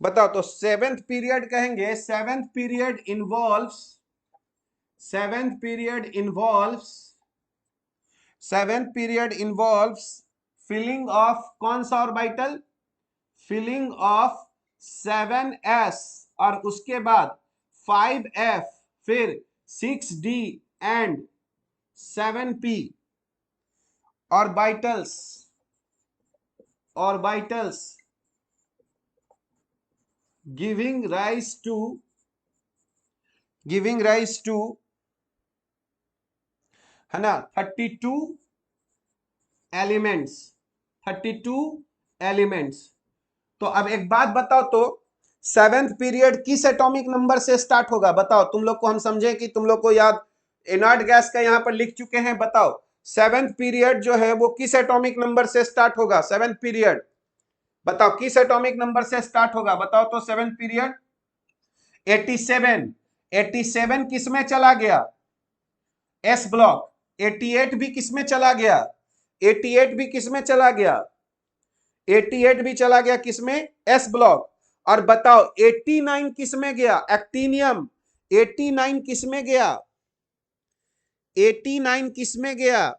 बताओ, तो सेवेंथ पीरियड कहेंगे, seventh period involves seventh period involves filling of कौन सा ऑर्बिटल? फिलिंग ऑफ 7s, और उसके बाद 5f, फिर 6d and 7p orbitals, orbitals giving rise to, है ना, 32 एलिमेंट्स, 32 एलिमेंट्स। तो अब एक बात बताओ, तो सेवेंथ पीरियड किस एटॉमिक नंबर से स्टार्ट होगा? बताओ, तुम लोग को हम समझे कि तुम लोग को याद, इनर्ट गैस का यहां पर लिख चुके हैं। बताओ, सेवेंथ पीरियड जो है वो किस एटॉमिक नंबर से स्टार्ट होगा? सेवेंथ पीरियड बताओ किस एटॉमिक नंबर से स्टार्ट होगा? बताओ तो सेवेंथ पीरियड 87। 87 किस में चला गया? S block. 88 भी किस में चला गया? 88 भी किस में चला गया? 88 भी चला गया किसमें? S block. और बताओ 89 किस में गया? एक्टिनियम। 89 किस में गया? 89 किस में गया?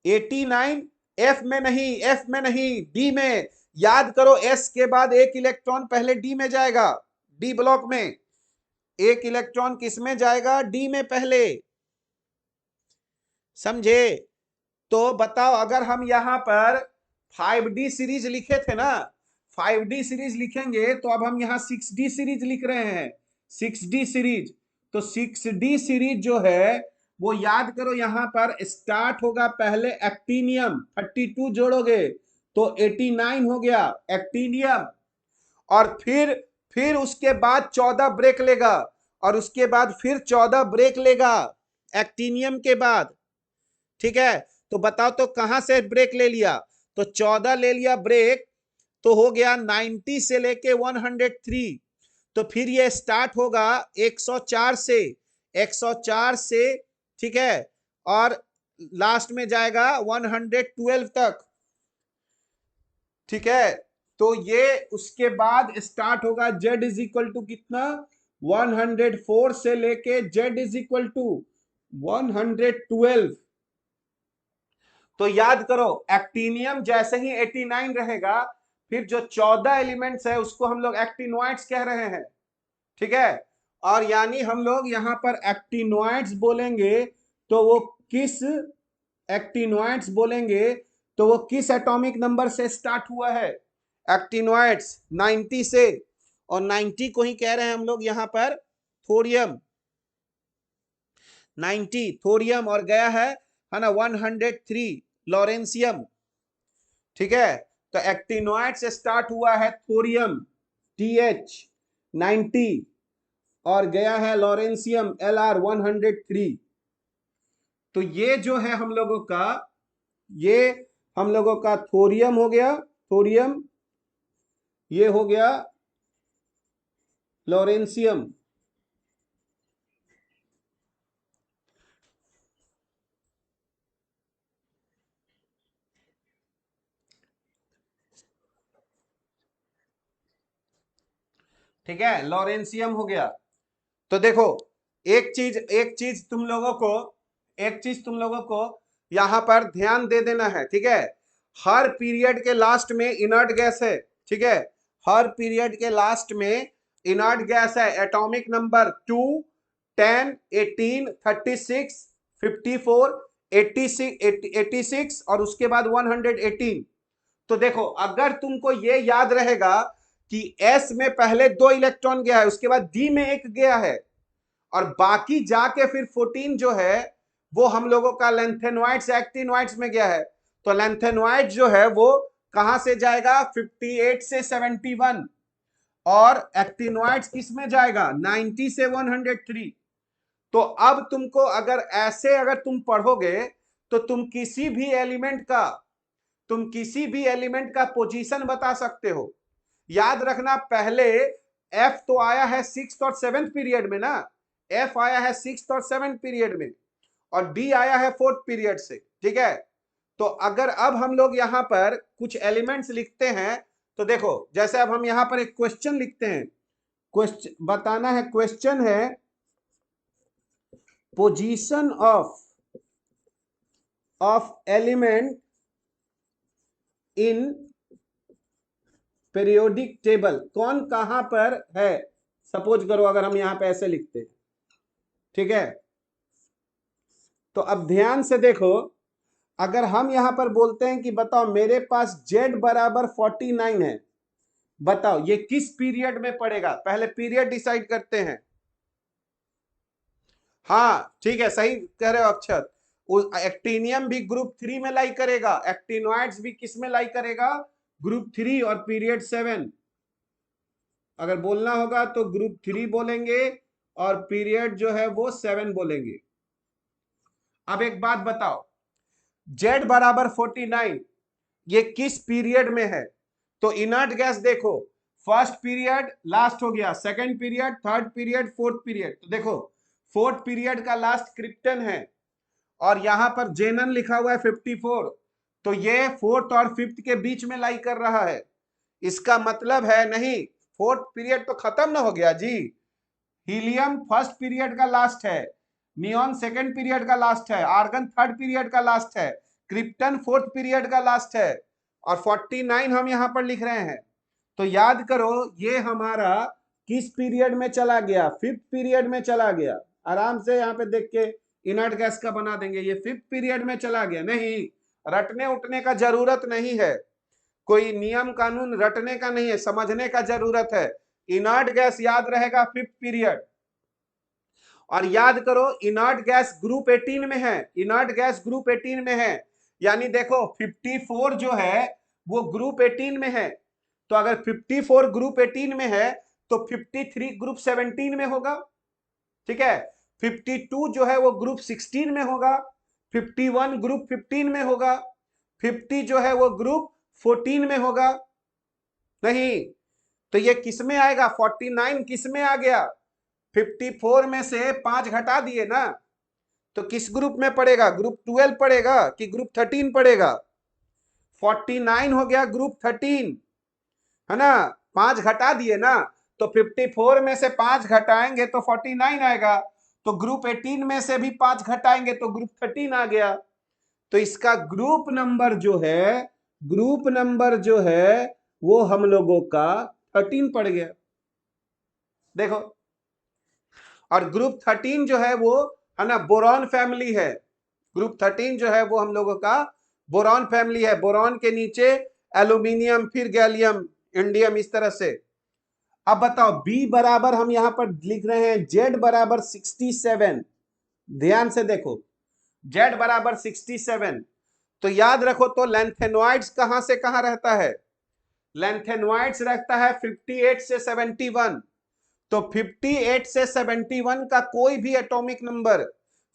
89 एफ में नहीं, एफ में नहीं, डी में। याद करो, एस के बाद एक इलेक्ट्रॉन पहले डी में जाएगा, डी ब्लॉक में एक इलेक्ट्रॉन किस में जाएगा? डी में पहले। समझे? तो बताओ, अगर हम यहां पर 5D सीरीज लिखे थे ना, 5D सीरीज लिखेंगे, तो अब हम यहां 6D सीरीज लिख रहे हैं, 6D सीरीज। तो 6D सीरीज जो है वो याद करो, यहां पर स्टार्ट होगा पहले एक्टिनियम, 32 जोड़ोगे तो 89 हो गया एक्टिनियम। और फिर उसके बाद 14 ब्रेक लेगा, और उसके बाद फिर 14 ब्रेक लेगा एक्टिनियम के बाद। ठीक है, तो बताओ तो कहां से ब्रेक ले लिया? तो 14 ले लिया ब्रेक, तो हो गया 90 से लेके 103। तो फिर ये स्टार्ट होगा 104 से, 104 से, ठीक है, और लास्ट में जाएगा 112 तक। ठीक है, तो ये उसके बाद स्टार्ट होगा जेड इज इक्वल टू कितना? 104 से लेके जेड इज इक्वल टू 112। तो याद करो, एक्टिनियम जैसे ही 89 रहेगा, फिर जो 14 एलिमेंट्स है उसको हम लोग एक्टिनोइड्स कह रहे हैं। ठीक है, और यानी हम लोग यहां पर एक्टिनोइड्स बोलेंगे तो वो किस, एक्टिनोइड्स बोलेंगे तो वो किस एटॉमिक नंबर से स्टार्ट हुआ है? एक्टिनोइड्स 90 से, और 90 को ही कह रहे हैं हम लोग यहां पर थोरियम, 90 थोरियम, और गया है ना, 103 लॉरेंसियम। ठीक है, तो एक्टिनोइड से स्टार्ट हुआ है थोरियम TH90, और गया है लॉरेंसियम LR103। तो ये जो है हम लोगों का, ये हम लोगों का थोरियम हो गया, थोरियम, ये हो गया लॉरेंसियम। ठीक है, लॉरेंसियम हो गया। तो देखो, एक चीज तुम लोगों को यहां पर ध्यान दे देना है, ठीक है। हर पीरियड के लास्ट में इनर्ट गैस है, ठीक है। हर पीरियड के लास्ट में इनर्ट गैस है। एटॉमिक नंबर 2, 10, 18, 36, 54, 86 और उसके बाद 118। तो देखो, अगर तुमको ये याद रहेगा कि एस में पहले 2 इलेक्ट्रॉन गया है, उसके बाद डी में 1 गया है, और बाकी जाके फिर 14 जो है वो हम लोगों का लेंथेनॉइड्स एक्टिनॉइड्स में गया है। तो लेंथेनॉइड जो है वो कहां से जाएगा? 58 से 71। और एक्टिनॉइड्स किस में जाएगा? 90 से 103। तो अब तुमको अगर तुम पढ़ोगे तो तुम किसी भी एलिमेंट का पोजीशन बता सकते हो। याद रखना, पहले एफ तो आया है 6th और 7th पीरियड में ना। एफ आया है 6th और 7th पीरियड में, और डी आया है 4th पीरियड से, ठीक है। तो अगर अब हम लोग यहां पर कुछ एलिमेंट्स लिखते हैं, तो देखो, जैसे अब हम यहां पर एक क्वेश्चन लिखते हैं। क्वेश्चन बताना है, क्वेश्चन है position of element in periodic table. कौन कहां पर है? सपोज करो अगर हम यहां पे ऐसे लिखते हैं, ठीक है। तो अब ध्यान से देखो, अगर हम यहां पर बोलते हैं कि बताओ मेरे पास z बराबर 49 है, बताओ ये किस पीरियड में पड़ेगा? पहले पीरियड डिसाइड करते हैं। हाँ ठीक है, सही कह रहे हो अक्षत। एक्टिनियम भी ग्रुप 3 में लाई करेगा, एक्टिनॉइड्स भी किस में लाई करेगा? ग्रुप 3 और पीरियड 7। अगर बोलना होगा तो ग्रुप 3 बोलेंगे और पीरियड जो है वो 7 बोलेंगे। अब एक बात बताओ, z बराबर 49 ये किस पीरियड में है? तो इनर्ट गैस देखो, फर्स्ट पीरियड लास्ट हो गया, second period, third period, fourth period. तो देखो, फोर्थ पीरियड का लास्ट क्रिप्टन है, और यहां पर जेनन लिखा हुआ है 54। तो ये फोर्थ और फिफ्थ के बीच में लाई कर रहा है। इसका मतलब है नहीं, फोर्थ पीरियड तो खत्म ना हो गया जी। हीलियम फर्स्ट पीरियड का लास्ट है, नियॉन सेकंड पीरियड का लास्ट है, आर्गन थर्ड पीरियड का लास्ट है, क्रिप्टन फोर्थ पीरियड का लास्ट है, और 49 हम यहां पर लिख रहे हैं। तो याद करो, ये हमारा किस पीरियड में चला गया? 5th पीरियड में चला गया। आराम से यहाँ पे देख के इनर्ट गैस का बना देंगे, ये 5th पीरियड में चला गया। नहीं, रटने उठने का जरूरत नहीं है, कोई नियम कानून रटने का नहीं है, समझने का जरूरत है। इनर्ट गैस याद रहेगा 5th पीरियड। और याद करो, इनर्ट गैस ग्रुप 18 में है, इनर्ट गैस ग्रुप 18 में है। यानी देखो 54 जो है वो ग्रुप 18 में है। तो अगर 54 ग्रुप 18 में है तो 53 ग्रुप 17 में होगा, ठीक है। 52 जो है वो ग्रुप 16 में होगा, 51 ग्रुप 15 में होगा, 50 जो है वो ग्रुप 14 में होगा। नहीं, तो ये किस में आएगा? 49 किस में आ गया? 54 में से 5 घटा दिए ना, तो किस ग्रुप में पड़ेगा? ग्रुप 12 पड़ेगा कि ग्रुप 13 पड़ेगा? 49 हो गया ग्रुप 13, है ना। 5 घटा दिए ना, तो 54 में से 5 घटाएंगे तो 49 आएगा। तो ग्रुप 18 में से भी 5 घटाएंगे तो ग्रुप 13 आ गया। तो इसका ग्रुप नंबर जो है वो हम लोगों का 13 पड़ गया, देखो। और ग्रुप 13 जो है वो, है ना, बोरॉन फैमिली है। ग्रुप 13 जो है वो हम लोगों का बोरॉन फैमिली है। बोरॉन के नीचे एल्यूमिनियम, फिर गैलियम, इंडियम, इस तरह से। अब बताओ, बी बराबर हम यहां पर लिख रहे हैं जेड बराबर 67। ध्यान से देखो, जेड बराबर 67। तो याद रखो, तो लेंथेनॉइड्स कहां से कहां रहता है? लेंथेनॉइड्स रहता है 58 से 71। तो 58 से 71 का कोई भी एटॉमिक नंबर,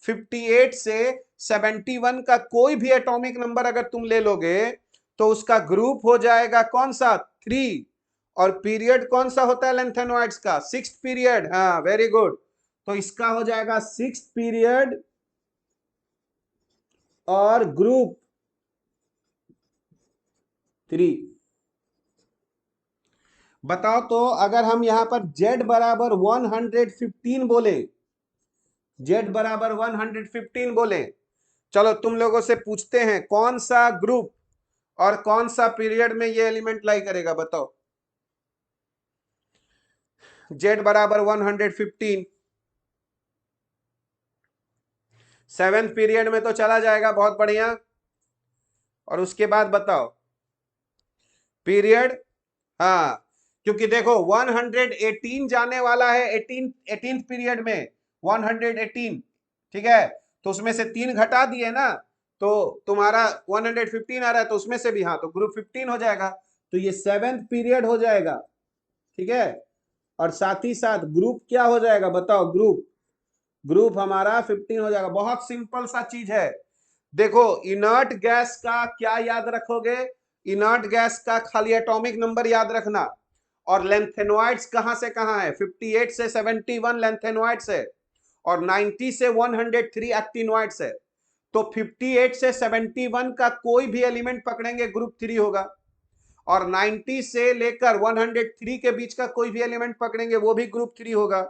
58 से 71 का कोई भी एटॉमिक नंबर अगर तुम ले लोगे तो उसका ग्रुप हो जाएगा कौन सा? 3। और पीरियड कौन सा होता है लेंथेनॉइड्स का? 6th period. हाँ, वेरी गुड। तो इसका हो जाएगा 6th पीरियड और ग्रुप 3। बताओ तो, अगर हम यहां पर z बराबर 115 बोले, Z बराबर 115 बोले। चलो तुम लोगों से पूछते हैं कौन सा ग्रुप और कौन सा पीरियड में ये एलिमेंट लाई करेगा, बताओ। Z बराबर 115 7th पीरियड में तो चला जाएगा, बहुत बढ़िया। और उसके बाद बताओ पीरियड, हाँ, क्योंकि देखो 118 जाने वाला है 18th पीरियड में 118, ठीक है, तो उसमें से 3 घटा दिए ना, तो तुम्हारा 115 आ रहा है, तो उसमें से भी, हाँ, तो ग्रुप 15 हो जाएगा, तो ये 7th पीरियड हो जाएगा, ठीक है। और साथ ही साथ ग्रुप क्या हो जाएगा, बताओ, ग्रुप ग्रुप हमारा 15 हो जाएगा। बहुत सिंपल सा चीज है। देखो इनर्ट गैस का क्या याद रखोगे, इनर्ट गैस का खाली एटॉमिक नंबर याद रखना, और लेंथेनॉइड्स कहां से कहां है, 58 से 71 लेंथेनॉइड्स है, और 90 से 103 एक्टिनॉइड्स है। तो 58 से 71 का कोई भी एलिमेंट पकड़ेंगे ग्रुप 3 होगा, और 90 से लेकर 103 के बीच का कोई भी एलिमेंट पकड़ेंगे वो भी ग्रुप 3 होगा,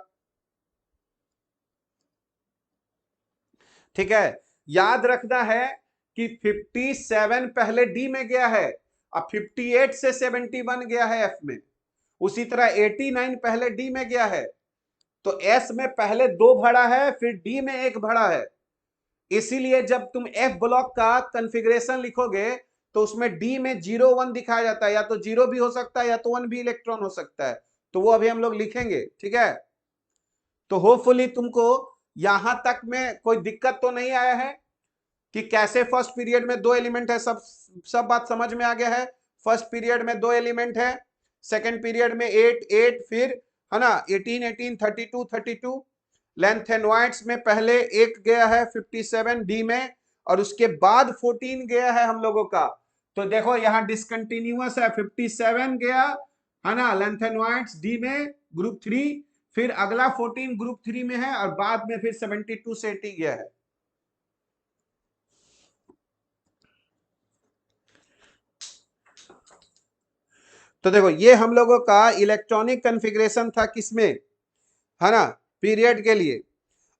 ठीक है। याद रखना है कि 57 पहले डी में गया है, अब 58 से 71 गया है एफ में, उसी तरह 89 पहले डी में गया है, तो एस में पहले 2 भरा है, फिर डी में 1 भरा है। इसीलिए जब तुम एफ ब्लॉक का कॉन्फ़िगरेशन लिखोगे तो उसमें डी में 0 1 दिखाया जाता है, या तो 0 भी हो सकता है या तो 1 भी इलेक्ट्रॉन हो सकता है, तो वो अभी हम लोग लिखेंगे, ठीक है। तो होपफुली तुमको यहां तक में कोई दिक्कत तो नहीं आया है कि कैसे फर्स्ट पीरियड में 2 एलिमेंट है, सब बात समझ में आ गया है। फर्स्ट पीरियड में 2 एलिमेंट है, सेकंड पीरियड में 8 8, फिर है ना 18 18 32 32। लेंथेनॉइड्स में पहले एक गया है 57 डी में, और उसके बाद 14 गया है हम लोगों का। तो देखो यहाँ डिसकंटिन्यूअस है, 57 गया है ना लेंथेनॉइड्स डी में ग्रुप 3, फिर अगला 14 ग्रुप 3 में है, और बाद में फिर 72 से 80 गया है। तो देखो ये हम लोगों का इलेक्ट्रॉनिक कॉन्फ़िगरेशन था किसमें, है ना, पीरियड के लिए।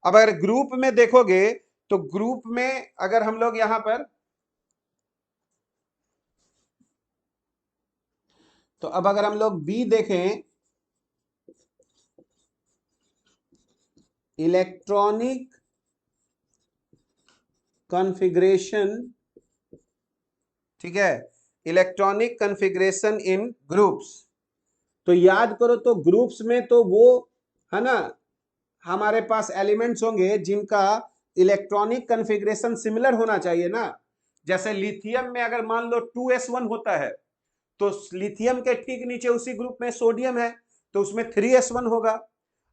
अब अगर ग्रुप में देखोगे तो ग्रुप में अगर हम लोग यहां पर, तो अब अगर हम लोग बी देखें, इलेक्ट्रॉनिक कॉन्फ़िगरेशन, ठीक है, इलेक्ट्रॉनिक कॉन्फ़िगरेशन इन ग्रुप्स, तो याद करो तो ग्रुप्स में तो वो है ना हमारे पास एलिमेंट्स होंगे जिनका इलेक्ट्रॉनिक कॉन्फ़िगरेशन सिमिलर होना चाहिए ना। जैसे लिथियम में अगर मान लो 2s1 होता है, तो लिथियम के ठीक नीचे उसी ग्रुप में सोडियम है, तो उसमें 3s1 होगा।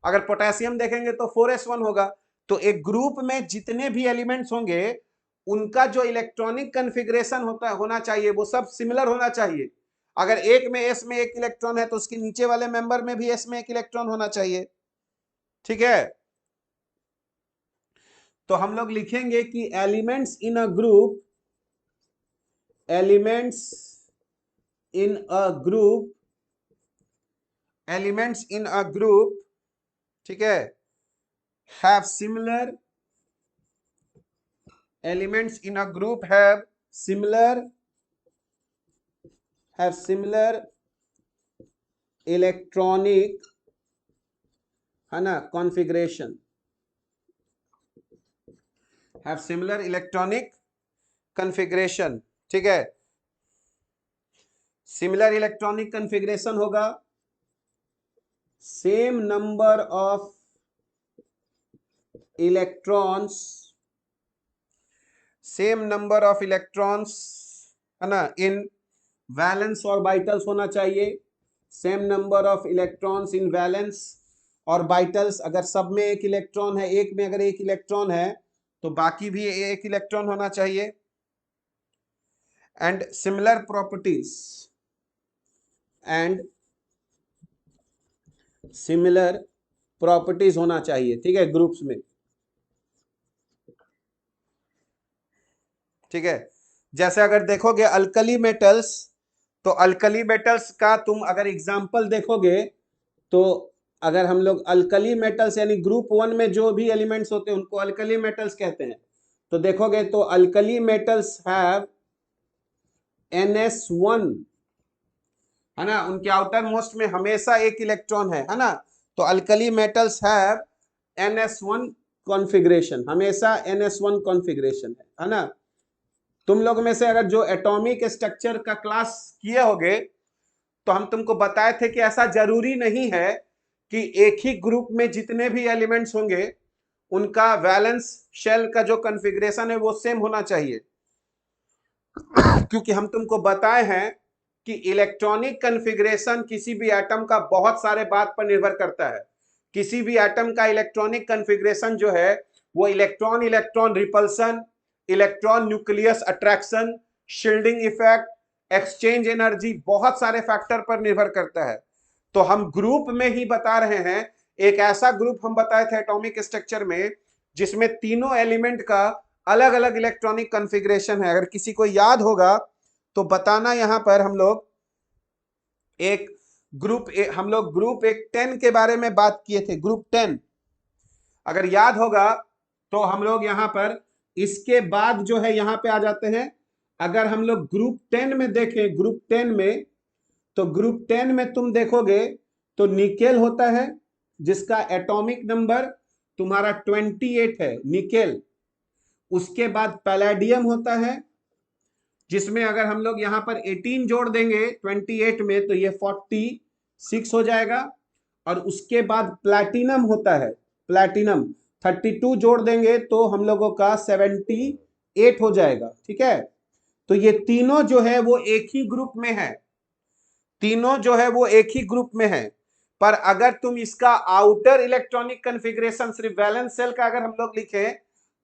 अगर पोटेशियम देखेंगे तो 4s1 होगा। तो एक ग्रुप में जितने भी एलिमेंट्स होंगे उनका जो इलेक्ट्रॉनिक कॉन्फ़िगरेशन होना चाहिए वो सब सिमिलर होना चाहिए। अगर एक में एस में 1 इलेक्ट्रॉन है तो उसके नीचे वाले मेंबर में भी एस में 1 इलेक्ट्रॉन होना चाहिए, ठीक है। तो हम लोग लिखेंगे कि elements in a group, elements in a group, elements in a group, ठीक है, have similar, elements in a group similar have similar electronic, है ना, configuration, have similar electronic configuration, ठीक है। सिमिलर इलेक्ट्रॉनिक कॉन्फ़िगरेशन होगा, same number of electrons, same number of electrons, है ना, इन valence और बाइटल्स होना चाहिए, same number of electrons in valence और बाइटल्स। अगर सब में 1 इलेक्ट्रॉन है, एक में अगर 1 इलेक्ट्रॉन है तो बाकी भी 1 इलेक्ट्रॉन होना चाहिए। And similar properties, and similar properties होना चाहिए, ठीक है, ग्रुप्स में, ठीक है। जैसे अगर देखोगे अल्कली मेटल्स, तो अल्कली मेटल्स का तुम अगर एग्जांपल देखोगे तो अगर हम लोग अल्कली मेटल्स यानी ग्रुप 1 में जो भी एलिमेंट्स होते हैं उनको अल्कली मेटल्स कहते हैं। तो देखोगे तो अल्कली मेटल्स हैव NS1, है ना, उनके आउटर मोस्ट में हमेशा एक इलेक्ट्रॉन है ना। तो alkali metals have NS1 configuration, हमेशा NS1 कॉन्फ़िगरेशन है ना। तुम लोग में से अगर जो एटॉमिक स्ट्रक्चर का क्लास किए होगे तो हम तुमको बताए थे कि ऐसा जरूरी नहीं है कि एक ही ग्रुप में जितने भी एलिमेंट्स होंगे उनका वैलेंस शेल का जो कॉन्फ़िगरेशन है वो सेम होना चाहिए। क्योंकि हम तुमको बताए हैं कि इलेक्ट्रॉनिक कॉन्फ़िगरेशन किसी भी एटम का बहुत सारे बात पर निर्भर करता है। किसी भी एटम का इलेक्ट्रॉनिक कॉन्फ़िगरेशन जो है वो electron electron repulsion, electron nucleus attraction, shielding effect, exchange energy, बहुत सारे फैक्टर पर निर्भर करता है। तो हम ग्रुप में ही बता रहे हैं, एक ऐसा ग्रुप हम बताए थे एटॉमिक स्ट्रक्चर में जिसमें तीनों एलिमेंट का अलग अलग इलेक्ट्रॉनिक कॉन्फ़िगरेशन है। अगर किसी को याद होगा तो बताना। यहां पर हम लोग ग्रुप एक 10 के बारे में बात किए थे, ग्रुप 10 अगर याद होगा तो हम लोग यहां पर इसके बाद जो है यहां पे आ जाते हैं। अगर हम लोग ग्रुप 10 में देखें, ग्रुप 10 में, तो ग्रुप 10 में तुम देखोगे तो निकेल होता है जिसका एटॉमिक नंबर तुम्हारा 28 है, निकेल। उसके बाद पैलेडियम होता है जिसमें अगर हम लोग यहां पर 18 जोड़ देंगे 28 में तो ये 46 हो जाएगा। और उसके बाद प्लैटिनम होता है, प्लैटिनम 32 जोड़ देंगे तो हम लोगों का 78 हो जाएगा। ठीक है, तो ये तीनों जो है वो एक ही ग्रुप में है, तीनों जो है वो एक ही ग्रुप में है। पर अगर तुम इसका आउटर इलेक्ट्रॉनिक कॉन्फ़िगरेशन सिर्फ वैलेंस शेल का अगर हम लोग लिखें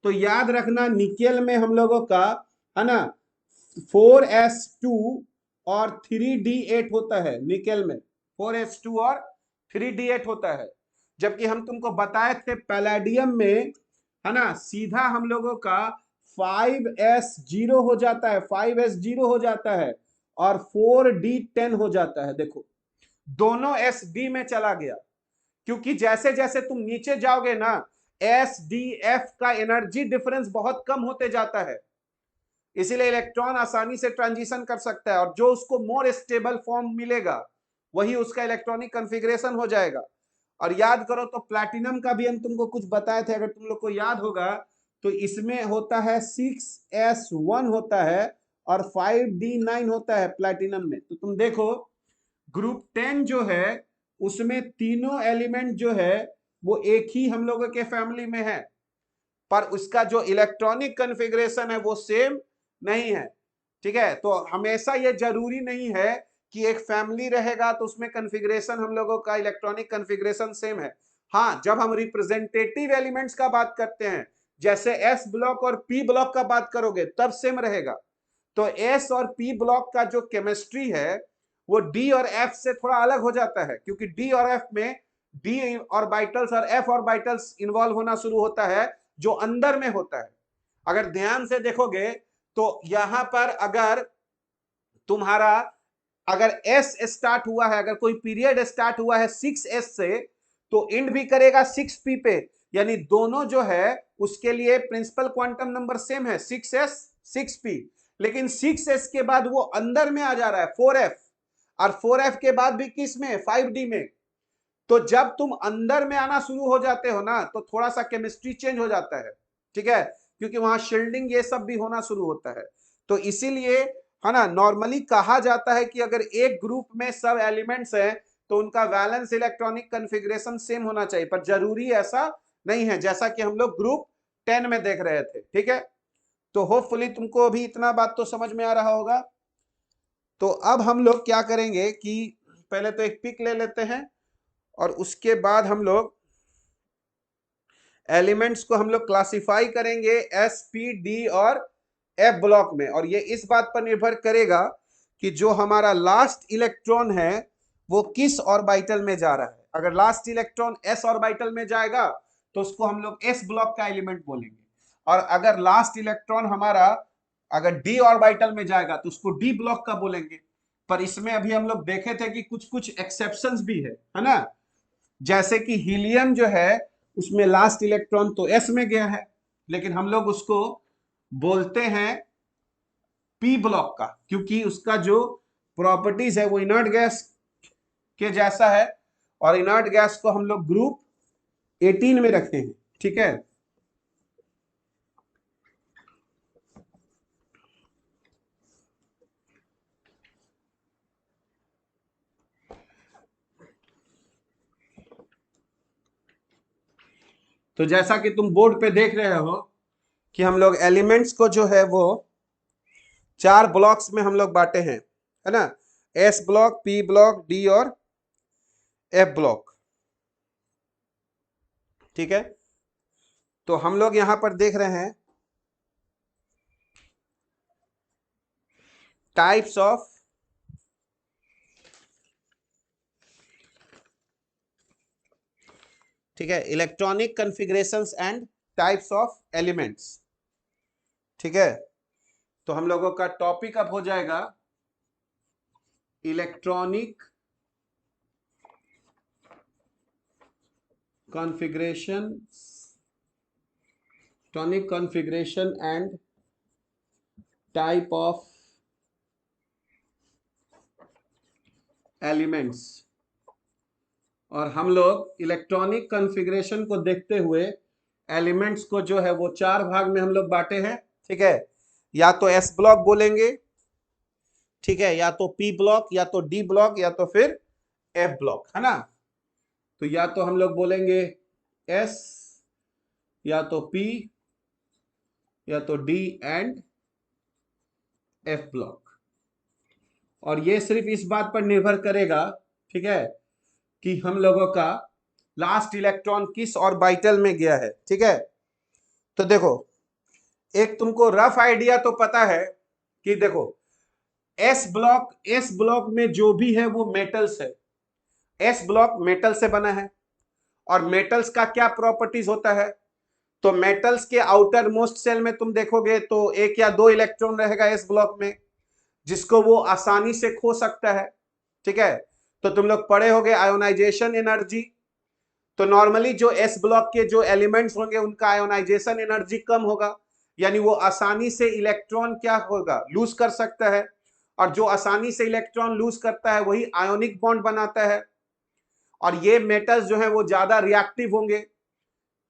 तो याद रखना निकेल में हम लोगों का, है ना, 4s2 और 3d8 होता है। निकेल में 4s2 और 3d8 होता है। जबकि हम तुमको बताए थे पैलेडियम में, है ना, सीधा हम लोगों का 5s0 हो जाता है, 5s0 हो जाता है और 4d10 हो जाता है। देखो दोनों sd में चला गया, क्योंकि जैसे जैसे तुम नीचे जाओगे ना SDF का एनर्जी डिफरेंस बहुत कम होते जाता है, इसीलिए इलेक्ट्रॉन आसानी से ट्रांजिशन कर सकता है और जो उसको मोर स्टेबल फॉर्म मिलेगा वही उसका इलेक्ट्रॉनिक कॉन्फ़िगरेशन हो जाएगा। और याद करो तो प्लैटिनम का भी हम तुमको कुछ बताए थे, अगर तुम लोग को याद होगा तो इसमें होता है 6s1 होता है और 5d9 होता है प्लैटिनम में। तो तुम देखो ग्रुप 10 जो है उसमें तीनों एलिमेंट जो है वो एक ही हम लोगों के फैमिली में है, पर उसका जो इलेक्ट्रॉनिक कॉन्फ़िगरेशन है वो सेम नहीं है। ठीक है, तो हमेशा ये जरूरी नहीं है कि एक फैमिली रहेगा तो उसमें कॉन्फ़िगरेशन हम लोगों का इलेक्ट्रॉनिक कॉन्फ़िगरेशन सेम है। हाँ, जब हम रिप्रेजेंटेटिव एलिमेंट्स का बात करते हैं, जैसे एस ब्लॉक और पी ब्लॉक का बात करोगे तब सेम रहेगा। तो एस और पी ब्लॉक का जो केमिस्ट्री है वो डी और एफ से थोड़ा अलग हो जाता है, क्योंकि डी और एफ में डी ऑर्बिटल्स और एफ ऑर्बिटल्स इन्वॉल्व होना शुरू होता है जो अंदर में होता है। अगर ध्यान से देखोगे तो यहां पर अगर तुम्हारा अगर एस स्टार्ट हुआ है, अगर कोई पीरियड स्टार्ट हुआ है 6s से तो एंड भी करेगा 6p पे, यानी दोनों जो है उसके लिए प्रिंसिपल क्वांटम नंबर सेम है 6s 6p। लेकिन 6s के बाद वो अंदर में आ जा रहा है 4f, और 4f के बाद भी किस में, 5d में। तो जब तुम अंदर में आना शुरू हो जाते हो ना तो थोड़ा सा केमिस्ट्री चेंज हो जाता है। ठीक है, क्योंकि वहां शील्डिंग ये सब भी होना शुरू होता है। तो इसीलिए, है ना, नॉर्मली कहा जाता है कि अगर एक ग्रुप में सब एलिमेंट्स हैं तो उनका वैलेंस इलेक्ट्रॉनिक कॉन्फ़िगरेशन सेम होना चाहिए, पर जरूरी ऐसा नहीं है, जैसा कि हम लोग ग्रुप 10 में देख रहे थे। ठीक है, तो होपफुली तुमको अभी इतना बात तो समझ में आ रहा होगा। तो अब हम लोग क्या करेंगे कि पहले तो एक पिक ले लेते हैं और उसके बाद हम लोग एलिमेंट्स को हम लोग क्लासिफाई करेंगे एस पी डी और एफ ब्लॉक में। और ये इस बात पर निर्भर करेगा कि जो हमारा लास्ट इलेक्ट्रॉन है वो किस ऑर्बिटल में जा रहा है। अगर लास्ट इलेक्ट्रॉन एस ऑर्बिटल में जाएगा तो उसको हम लोग एस ब्लॉक का एलिमेंट बोलेंगे, और अगर लास्ट इलेक्ट्रॉन हमारा अगर डी ऑर्बिटल में जाएगा तो उसको डी ब्लॉक का बोलेंगे। पर इसमें अभी हम लोग देखे थे कि कुछ कुछ एक्सेप्शंस भी है ना। जैसे कि हीलियम जो है उसमें लास्ट इलेक्ट्रॉन तो s में गया है, लेकिन हम लोग उसको बोलते हैं p ब्लॉक का, क्योंकि उसका जो प्रॉपर्टीज है वो इनर्ट गैस के जैसा है, और इनर्ट गैस को हम लोग ग्रुप 18 में रखे हैं। ठीक है, तो जैसा कि तुम बोर्ड पे देख रहे हो कि हम लोग एलिमेंट्स को जो है वो 4 ब्लॉक्स में हम लोग बांटे हैं, है ना, S block, P block, D और एफ ब्लॉक। ठीक है, तो हम लोग यहां पर देख रहे हैं टाइप्स ऑफ ठीक है electronic configurations and types of elements. ठीक है, तो हम लोगों का टॉपिक अब हो जाएगा electronic configuration, electronic configuration and type of elements. और हम लोग इलेक्ट्रॉनिक कॉन्फ़िगरेशन को देखते हुए एलिमेंट्स को जो है वो 4 भाग में हम लोग बांटे हैं। ठीक है, या तो एस ब्लॉक बोलेंगे, ठीक है, या तो पी ब्लॉक, या तो डी ब्लॉक, या तो फिर एफ ब्लॉक, है ना। तो या तो हम लोग बोलेंगे एस, या तो पी, या तो डी एंड एफ ब्लॉक। और ये सिर्फ इस बात पर निर्भर करेगा, ठीक है, कि हम लोगों का लास्ट इलेक्ट्रॉन किस ऑर्बिटल में गया है। ठीक है, तो देखो, एक तुमको रफ आइडिया तो पता है कि देखो एस ब्लॉक में जो भी है वो मेटल्स है। एस ब्लॉक मेटल से बना है, और मेटल्स का क्या प्रॉपर्टीज होता है, तो मेटल्स के आउटर मोस्ट सेल में तुम देखोगे तो 1 या 2 इलेक्ट्रॉन रहेगा एस ब्लॉक में, जिसको वो आसानी से खो सकता है। ठीक है, तो तुम लोग पढ़े होगे आयोनाइजेशन एनर्जी। तो नॉर्मली जो एस ब्लॉक के जो एलिमेंट्स होंगे उनका आयोनाइजेशन एनर्जी कम होगा, यानी वो आसानी से इलेक्ट्रॉन क्या होगा, लूज कर सकता है। और जो आसानी से इलेक्ट्रॉन लूज करता है वही आयोनिक बॉन्ड बनाता है। और ये मेटल्स जो है वो ज्यादा रिएक्टिव होंगे,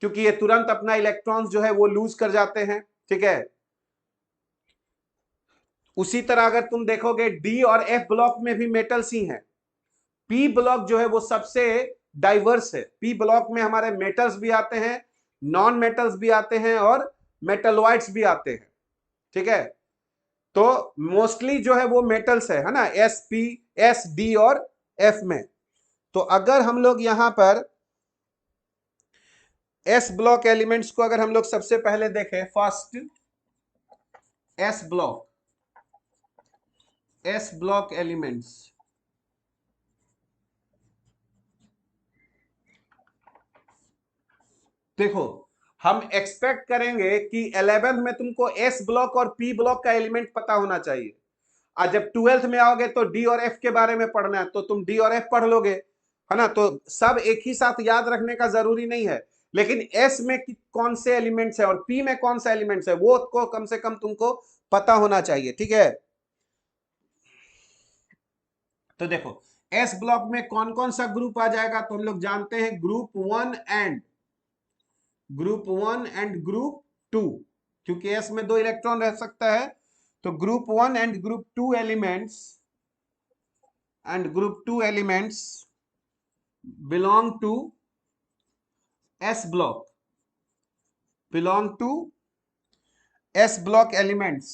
क्योंकि ये तुरंत अपना इलेक्ट्रॉन्स जो है वो लूज कर जाते हैं। ठीक है, उसी तरह अगर तुम देखोगे डी और एफ ब्लॉक में भी मेटल्स ही हैं। पी ब्लॉक जो है वो सबसे डाइवर्स है। पी ब्लॉक में हमारे मेटल्स भी आते हैं, नॉन मेटल्स भी आते हैं, और मेटलॉइड्स भी आते हैं। ठीक है, तो मोस्टली जो है वो मेटल्स है ना, एस, पी, एस, डी और एफ में। तो अगर हम लोग यहां पर एस ब्लॉक एलिमेंट्स को अगर हम लोग सबसे पहले देखें, फर्स्ट एस ब्लॉक एलिमेंट्स, देखो हम एक्सपेक्ट करेंगे कि 11th में तुमको एस ब्लॉक और पी ब्लॉक का एलिमेंट पता होना चाहिए। आज जब 12th में आओगे तो डी और एफ के बारे में पढ़ना है, तो तुम डी और एफ पढ़ लोगे, है ना। तो सब एक ही साथ याद रखने का जरूरी नहीं है, लेकिन एस में कौन से एलिमेंट्स है और पी में कौन सा एलिमेंट्स है वो को कम से कम तुमको पता होना चाहिए। ठीक है, तो देखो एस ब्लॉक में कौन कौन सा ग्रुप आ जाएगा, तो हम लोग जानते हैं ग्रुप 1 एंड ग्रुप 2, क्योंकि एस में 2 इलेक्ट्रॉन रह सकता है। तो group 1 and group 2 elements belong to s block, elements,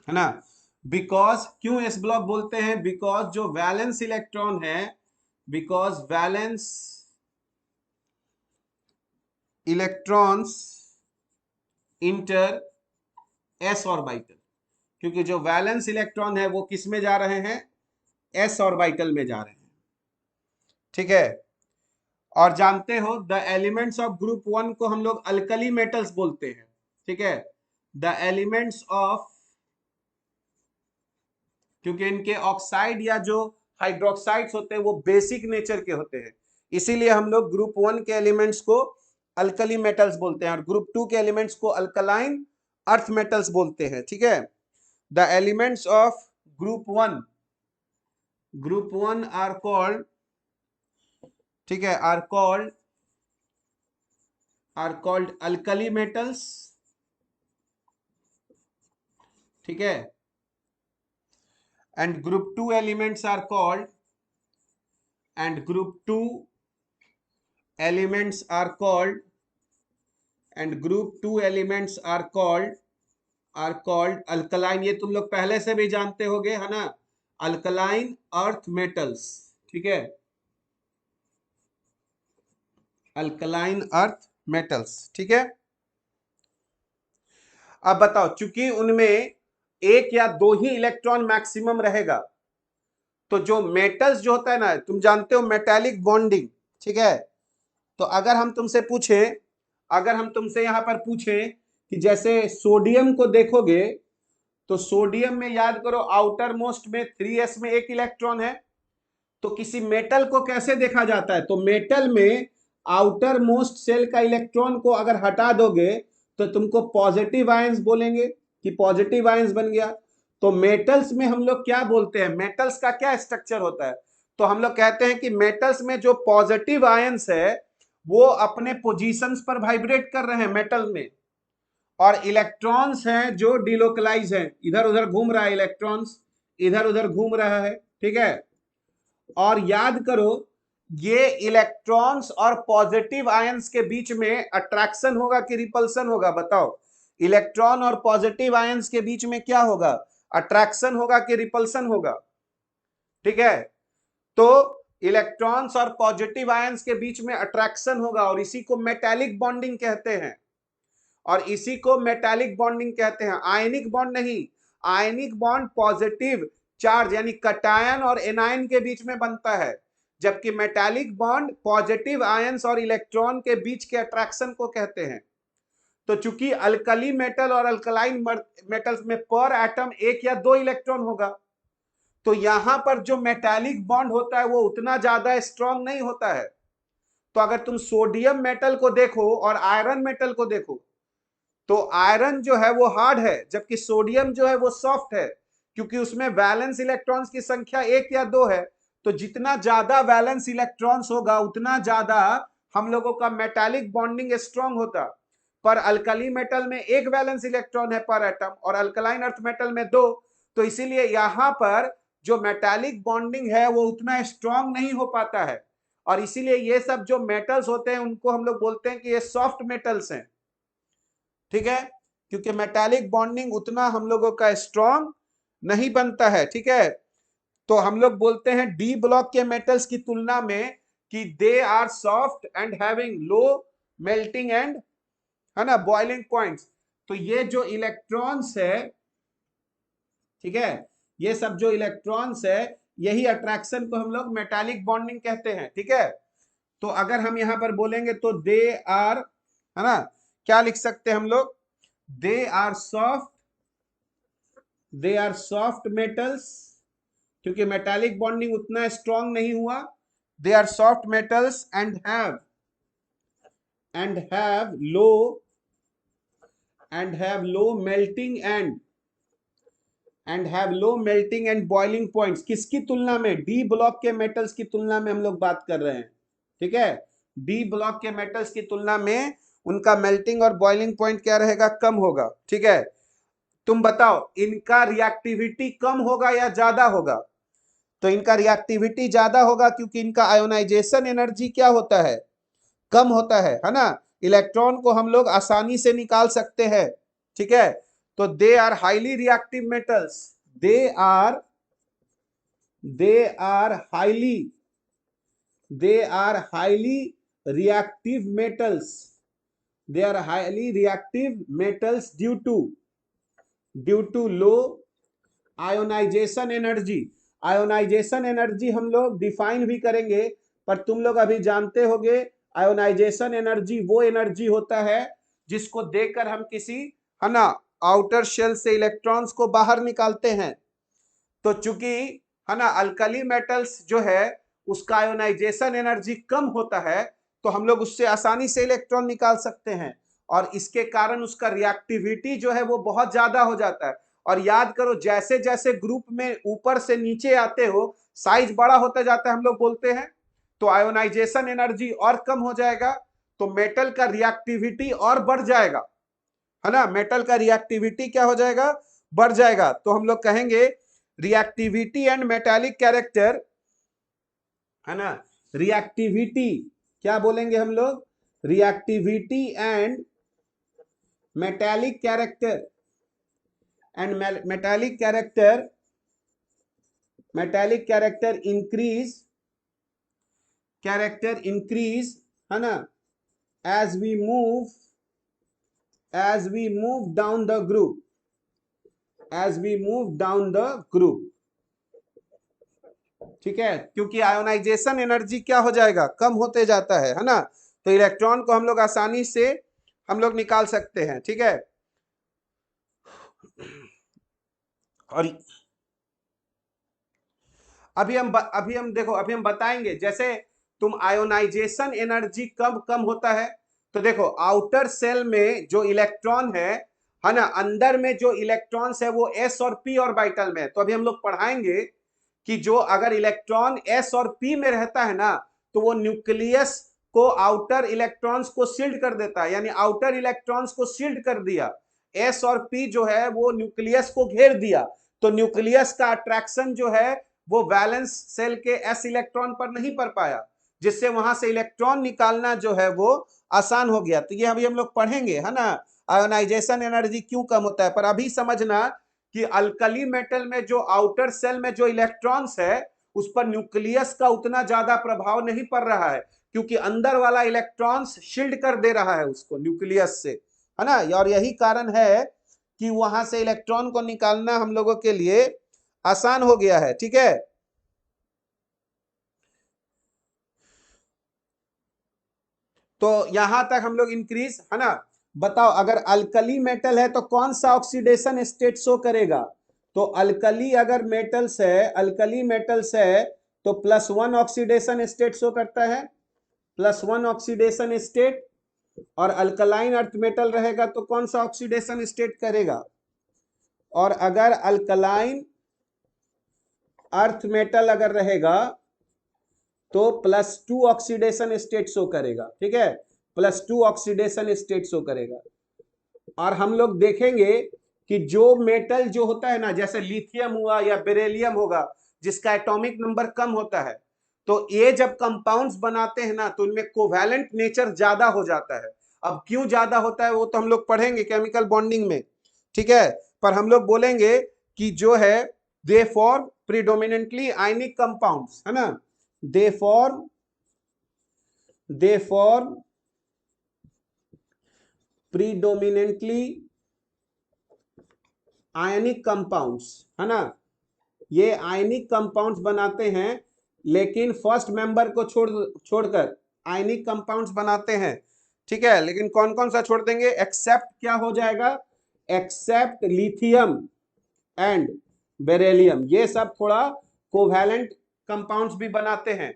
है ना। बिकॉज क्यों एस ब्लॉक बोलते हैं, बिकॉज जो वैलेंस इलेक्ट्रॉन है, because valence electrons inter S orbital, क्योंकि जो वैलेंस इलेक्ट्रॉन है वो किस में जा रहे हैं, एस ऑर्बिटल में जा रहे हैं। ठीक है, और जानते हो द एलिमेंट्स ऑफ ग्रुप 1 को हम लोग अल्कली मेटल्स बोलते हैं। ठीक है, द एलिमेंट्स ऑफ क्योंकि इनके ऑक्साइड या जो हाइड्रोक्साइड्स होते हैं वो बेसिक नेचर के होते हैं, इसीलिए हम लोग ग्रुप 1 के एलिमेंट्स को अल्कली मेटल्स बोलते हैं और ग्रुप 2 के एलिमेंट्स को अल्कलाइन अर्थ मेटल्स बोलते हैं। ठीक है, the elements of group one are called, ठीक है, आर कॉल्ड अल्कली मेटल्स। ठीक है, and group 2 elements are called and group 2 elements are called and group 2 elements are called alkaline। ये तुम लोग पहले से भी जानते होगे है ना, अल्कलाइन अर्थ मेटल्स। ठीक है, अल्कलाइन अर्थ मेटल्स। ठीक है, अब बताओ, चूंकि उनमें एक या दो ही इलेक्ट्रॉन मैक्सिमम रहेगा, तो जो मेटल्स जो होता है ना, तुम जानते हो मेटालिक बॉन्डिंग। ठीक है, तो अगर हम तुमसे यहां पर पूछें कि जैसे सोडियम को देखोगे, तो सोडियम में याद करो आउटर मोस्ट में 3s में एक इलेक्ट्रॉन है। तो किसी मेटल को कैसे देखा जाता है, तो मेटल में आउटर मोस्ट सेल का इलेक्ट्रॉन को अगर हटा दोगे तो तुमको पॉजिटिव आयंस बोलेंगे कि पॉजिटिव आयंस बन गया। तो मेटल्स में हम लोग क्या बोलते हैं, मेटल्स का क्या स्ट्रक्चर होता है, तो हम लोग कहते हैं कि मेटल्स में जो पॉजिटिव आयंस है वो अपने पोजीशंस पर वाइब्रेट कर रहे हैं मेटल में, और इलेक्ट्रॉन्स हैं जो डिलोकलाइज हैं, इधर उधर घूम रहा है, इलेक्ट्रॉन्स इधर उधर घूम रहा है। ठीक है, और याद करो ये इलेक्ट्रॉन्स और पॉजिटिव आयंस के बीच में अट्रैक्शन होगा कि रिपल्सन होगा, बताओ। इलेक्ट्रॉन और पॉजिटिव आयंस के बीच में क्या होगा, अट्रैक्शन होगा कि रिपल्सन होगा। ठीक है, तो इलेक्ट्रॉन्स और पॉजिटिव आयंस के बीच में अट्रैक्शन होगा और इसी को मेटालिक बॉन्डिंग कहते हैं, और इसी को मेटालिक बॉन्डिंग कहते हैं, आयनिक बॉन्ड नहीं। आयनिक बॉन्ड पॉजिटिव चार्ज यानी कटायन और एनायन के बीच में बनता है, जबकि मेटालिक बॉन्ड पॉजिटिव आयंस और इलेक्ट्रॉन के बीच के अट्रैक्शन को कहते हैं। तो चूंकि अल्कली मेटल और अल्कलाइन मेटल्स में पर एटम एक या दो इलेक्ट्रॉन होगा, तो यहां पर जो मेटालिक बॉन्ड होता है वो उतना ज्यादा स्ट्रांग नहीं होता है। तो अगर तुम सोडियम मेटल को देखो और आयरन मेटल को देखो, तो आयरन जो है वो हार्ड है जबकि सोडियम जो है वो सॉफ्ट है, क्योंकि उसमें वैलेंस इलेक्ट्रॉन्स की संख्या एक या दो है। तो जितना ज्यादा वैलेंस इलेक्ट्रॉन्स होगा उतना ज्यादा हम लोगों का मेटालिक बॉन्डिंग स्ट्रांग होता। पर अल्कली मेटल में एक वैलेंस इलेक्ट्रॉन है पर एटम और अल्कलाइन अर्थ मेटल में दो, तो इसीलिए यहां पर जो मेटालिक बॉन्डिंग है वो उतना स्ट्रांग नहीं हो पाता है, और इसीलिए ये सब जो मेटल्स होते हैं उनको हम लोग बोलते हैं कि ये सॉफ्ट मेटल्स हैं। ठीक है, क्योंकि मेटालिक बॉन्डिंग उतना हम लोगों का स्ट्रांग नहीं बनता है। ठीक है, तो हम लोग बोलते हैं डी ब्लॉक के मेटल्स की तुलना में कि they are soft and having low melting and, है ना, बॉइलिंग पॉइंट्स। तो ये जो इलेक्ट्रॉन्स है, ठीक है, ये सब जो इलेक्ट्रॉन्स है, यही अट्रैक्शन को हम लोग मेटालिक बॉन्डिंग कहते हैं। ठीक है, तो अगर हम यहां पर बोलेंगे तो दे आर, है ना, क्या लिख सकते हैं हम लोग, दे आर सॉफ्ट मेटल्स, क्योंकि मेटालिक बॉन्डिंग उतना स्ट्रांग नहीं हुआ। They are soft metals and have low melting and boiling points. किसकी तुलना में, डी ब्लॉक के मेटल्स की तुलना में हम लोग बात कर रहे हैं। ठीक है, डी ब्लॉक के मेटल्स की तुलना में उनका मेल्टिंग और बॉइलिंग पॉइंट क्या रहेगा, कम होगा। ठीक है, तुम बताओ इनका रिएक्टिविटी कम होगा या ज्यादा होगा, तो इनका रिएक्टिविटी ज्यादा होगा क्योंकि इनका आयोनाइजेशन एनर्जी क्या होता है, कम होता है ना। इलेक्ट्रॉन को हम लोग आसानी से निकाल सकते हैं। ठीक है, तो they are highly reactive metals, they are highly reactive metals, they are highly reactive metals due to low ionization energy। Ionization energy हम लोग डिफाइन भी करेंगे, पर तुम लोग अभी जानते होंगे आयोनाइजेशन एनर्जी वो एनर्जी होता है जिसको देकर हम किसी, है ना, आउटर शेल से इलेक्ट्रॉन्स को बाहर निकालते हैं। तो चूंकि है ना अल्कली मेटल्स जो है उसका आयोनाइजेशन एनर्जी कम होता है, तो हम लोग उससे आसानी से इलेक्ट्रॉन निकाल सकते हैं, और इसके कारण उसका रिएक्टिविटी जो है वो बहुत ज्यादा हो जाता है। और याद करो, जैसे जैसे ग्रुप में ऊपर से नीचे आते हो साइज बड़ा होता जाता है, हम लोग बोलते हैं, तो आयोनाइजेशन एनर्जी और कम हो जाएगा, तो मेटल का रिएक्टिविटी और बढ़ जाएगा, है ना। मेटल का रिएक्टिविटी क्या हो जाएगा, बढ़ जाएगा। तो हम लोग कहेंगे रिएक्टिविटी एंड मेटालिक कैरेक्टर, है ना। रिएक्टिविटी क्या बोलेंगे हम लोग, reactivity and metallic character, and metallic character increase, है ना, as we move down the group, ठीक है, क्योंकि आयोनाइजेशन एनर्जी क्या हो जाएगा, कम होते जाता है ना। तो इलेक्ट्रॉन को हम लोग आसानी से हम लोग निकाल सकते हैं, ठीक है। और अभी हम देखो, अभी हम बताएंगे, जैसे तुम आयोनाइजेशन एनर्जी कब कम होता है, तो देखो आउटर सेल में जो इलेक्ट्रॉन है ना, अंदर में जो इलेक्ट्रॉन्स है वो एस और पी ऑर्बिटल में है। तो अभी हम लोग पढ़ाएंगे कि जो अगर इलेक्ट्रॉन एस और पी में रहता है ना, तो वो न्यूक्लियस को आउटर इलेक्ट्रॉन्स को शील्ड कर देता है, यानी आउटर इलेक्ट्रॉन्स को शील्ड कर दिया, एस और पी जो है वो न्यूक्लियस को घेर दिया, तो न्यूक्लियस का अट्रैक्शन जो है वो वैलेंस सेल के एस इलेक्ट्रॉन पर नहीं पड़ पाया, जिससे वहां से इलेक्ट्रॉन निकालना जो है वो आसान हो गया। तो ये अभी हम लोग पढ़ेंगे, है ना, आयोनाइजेशन एनर्जी क्यों कम होता है। पर अभी समझना कि अल्कली मेटल में जो आउटर सेल में जो इलेक्ट्रॉन्स है उस पर न्यूक्लियस का उतना ज्यादा प्रभाव नहीं पड़ रहा है, क्योंकि अंदर वाला इलेक्ट्रॉन्स शील्ड कर दे रहा है उसको न्यूक्लियस से, है ना। और यही कारण है कि वहां से इलेक्ट्रॉन को निकालना हम लोगों के लिए आसान हो गया है, ठीक है। तो यहां तक हम लोग इंक्रीज, है ना। बताओ, अगर अल्कली मेटल है तो कौन सा ऑक्सीडेशन स्टेट शो करेगा, तो अल्कली अगर अल्कली मेटल्स है तो +1 ऑक्सीडेशन स्टेट शो करता है, +1 ऑक्सीडेशन स्टेट। और अल्कलाइन अर्थ मेटल रहेगा तो कौन सा ऑक्सीडेशन स्टेट करेगा, और अगर अल्कलाइन अर्थ मेटल अगर रहेगा तो +2 ऑक्सीडेशन स्टेट शो करेगा, ठीक है, +2 ऑक्सीडेशन स्टेट शो करेगा। और हम लोग देखेंगे कि जो मेटल जो होता है ना, जैसे लिथियम हुआ या बेरिलियम होगा, जिसका एटॉमिक नंबर कम होता है, तो ये जब कंपाउंड्स बनाते हैं ना तो इनमें कोवैलेंट नेचर ज्यादा हो जाता है। अब क्यों ज्यादा होता है वो तो हम लोग पढ़ेंगे केमिकल बॉन्डिंग में, ठीक है। पर हम लोग बोलेंगे कि जो है they form predominantly ionic compounds, है ना, they form predominantly ionic compounds, है ना। ये आयनिक कंपाउंड्स बनाते हैं, लेकिन फर्स्ट मेंबर को छोड़कर आयनिक कंपाउंड्स बनाते हैं, ठीक है। लेकिन कौन कौन सा छोड़ देंगे, एक्सेप्ट क्या हो जाएगा, एक्सेप्ट लिथियम एंड बेरिलियम, ये सब थोड़ा कोवैलेंट कंपाउंड्स भी बनाते हैं,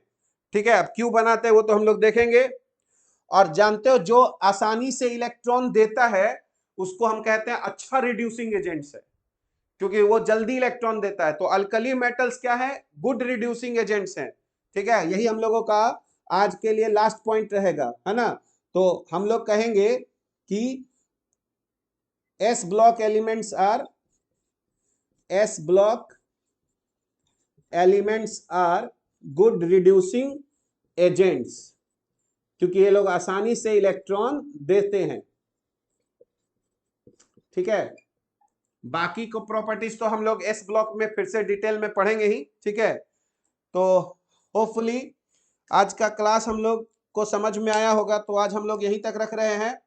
ठीक है। अब क्यों बनाते हैं वो तो हम लोग देखेंगे। और जानते हो, जो आसानी से इलेक्ट्रॉन देता है उसको हम कहते हैं अच्छा रिड्यूसिंग एजेंट्स है, क्योंकि वो जल्दी इलेक्ट्रॉन देता है। तो अल्कली मेटल्स क्या है, गुड रिड्यूसिंग एजेंट्स हैं, ठीक है। यही हम लोगों का आज के लिए लास्ट पॉइंट रहेगा, है ना। तो हम लोग कहेंगे कि s block elements are good reducing agents, क्योंकि ये लोग आसानी से इलेक्ट्रॉन देते हैं, ठीक है। बाकी को प्रॉपर्टीज तो हम लोग एस ब्लॉक में फिर से डिटेल में पढ़ेंगे ही, ठीक है। तो होपफुली आज का क्लास हम लोग को समझ में आया होगा, तो आज हम लोग यहीं तक रख रहे हैं।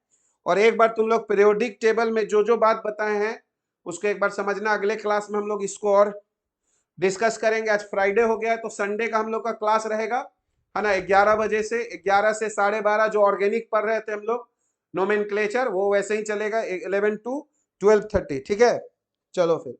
और एक बार तुम लोग पीरियोडिक टेबल में जो जो बात बताए हैं उसको एक बार समझना, अगले क्लास में हम लोग इसको और डिस्कस करेंगे। आज फ्राइडे हो गया है तो संडे का हम लोग का क्लास रहेगा, है ना, 11 बजे से 11 से 12:30, जो ऑर्गेनिक पढ़ रहे थे हम लोग नोमेनक्लेचर, वो वैसे ही चलेगा 11 to 12:30, ठीक है। चलो फिर।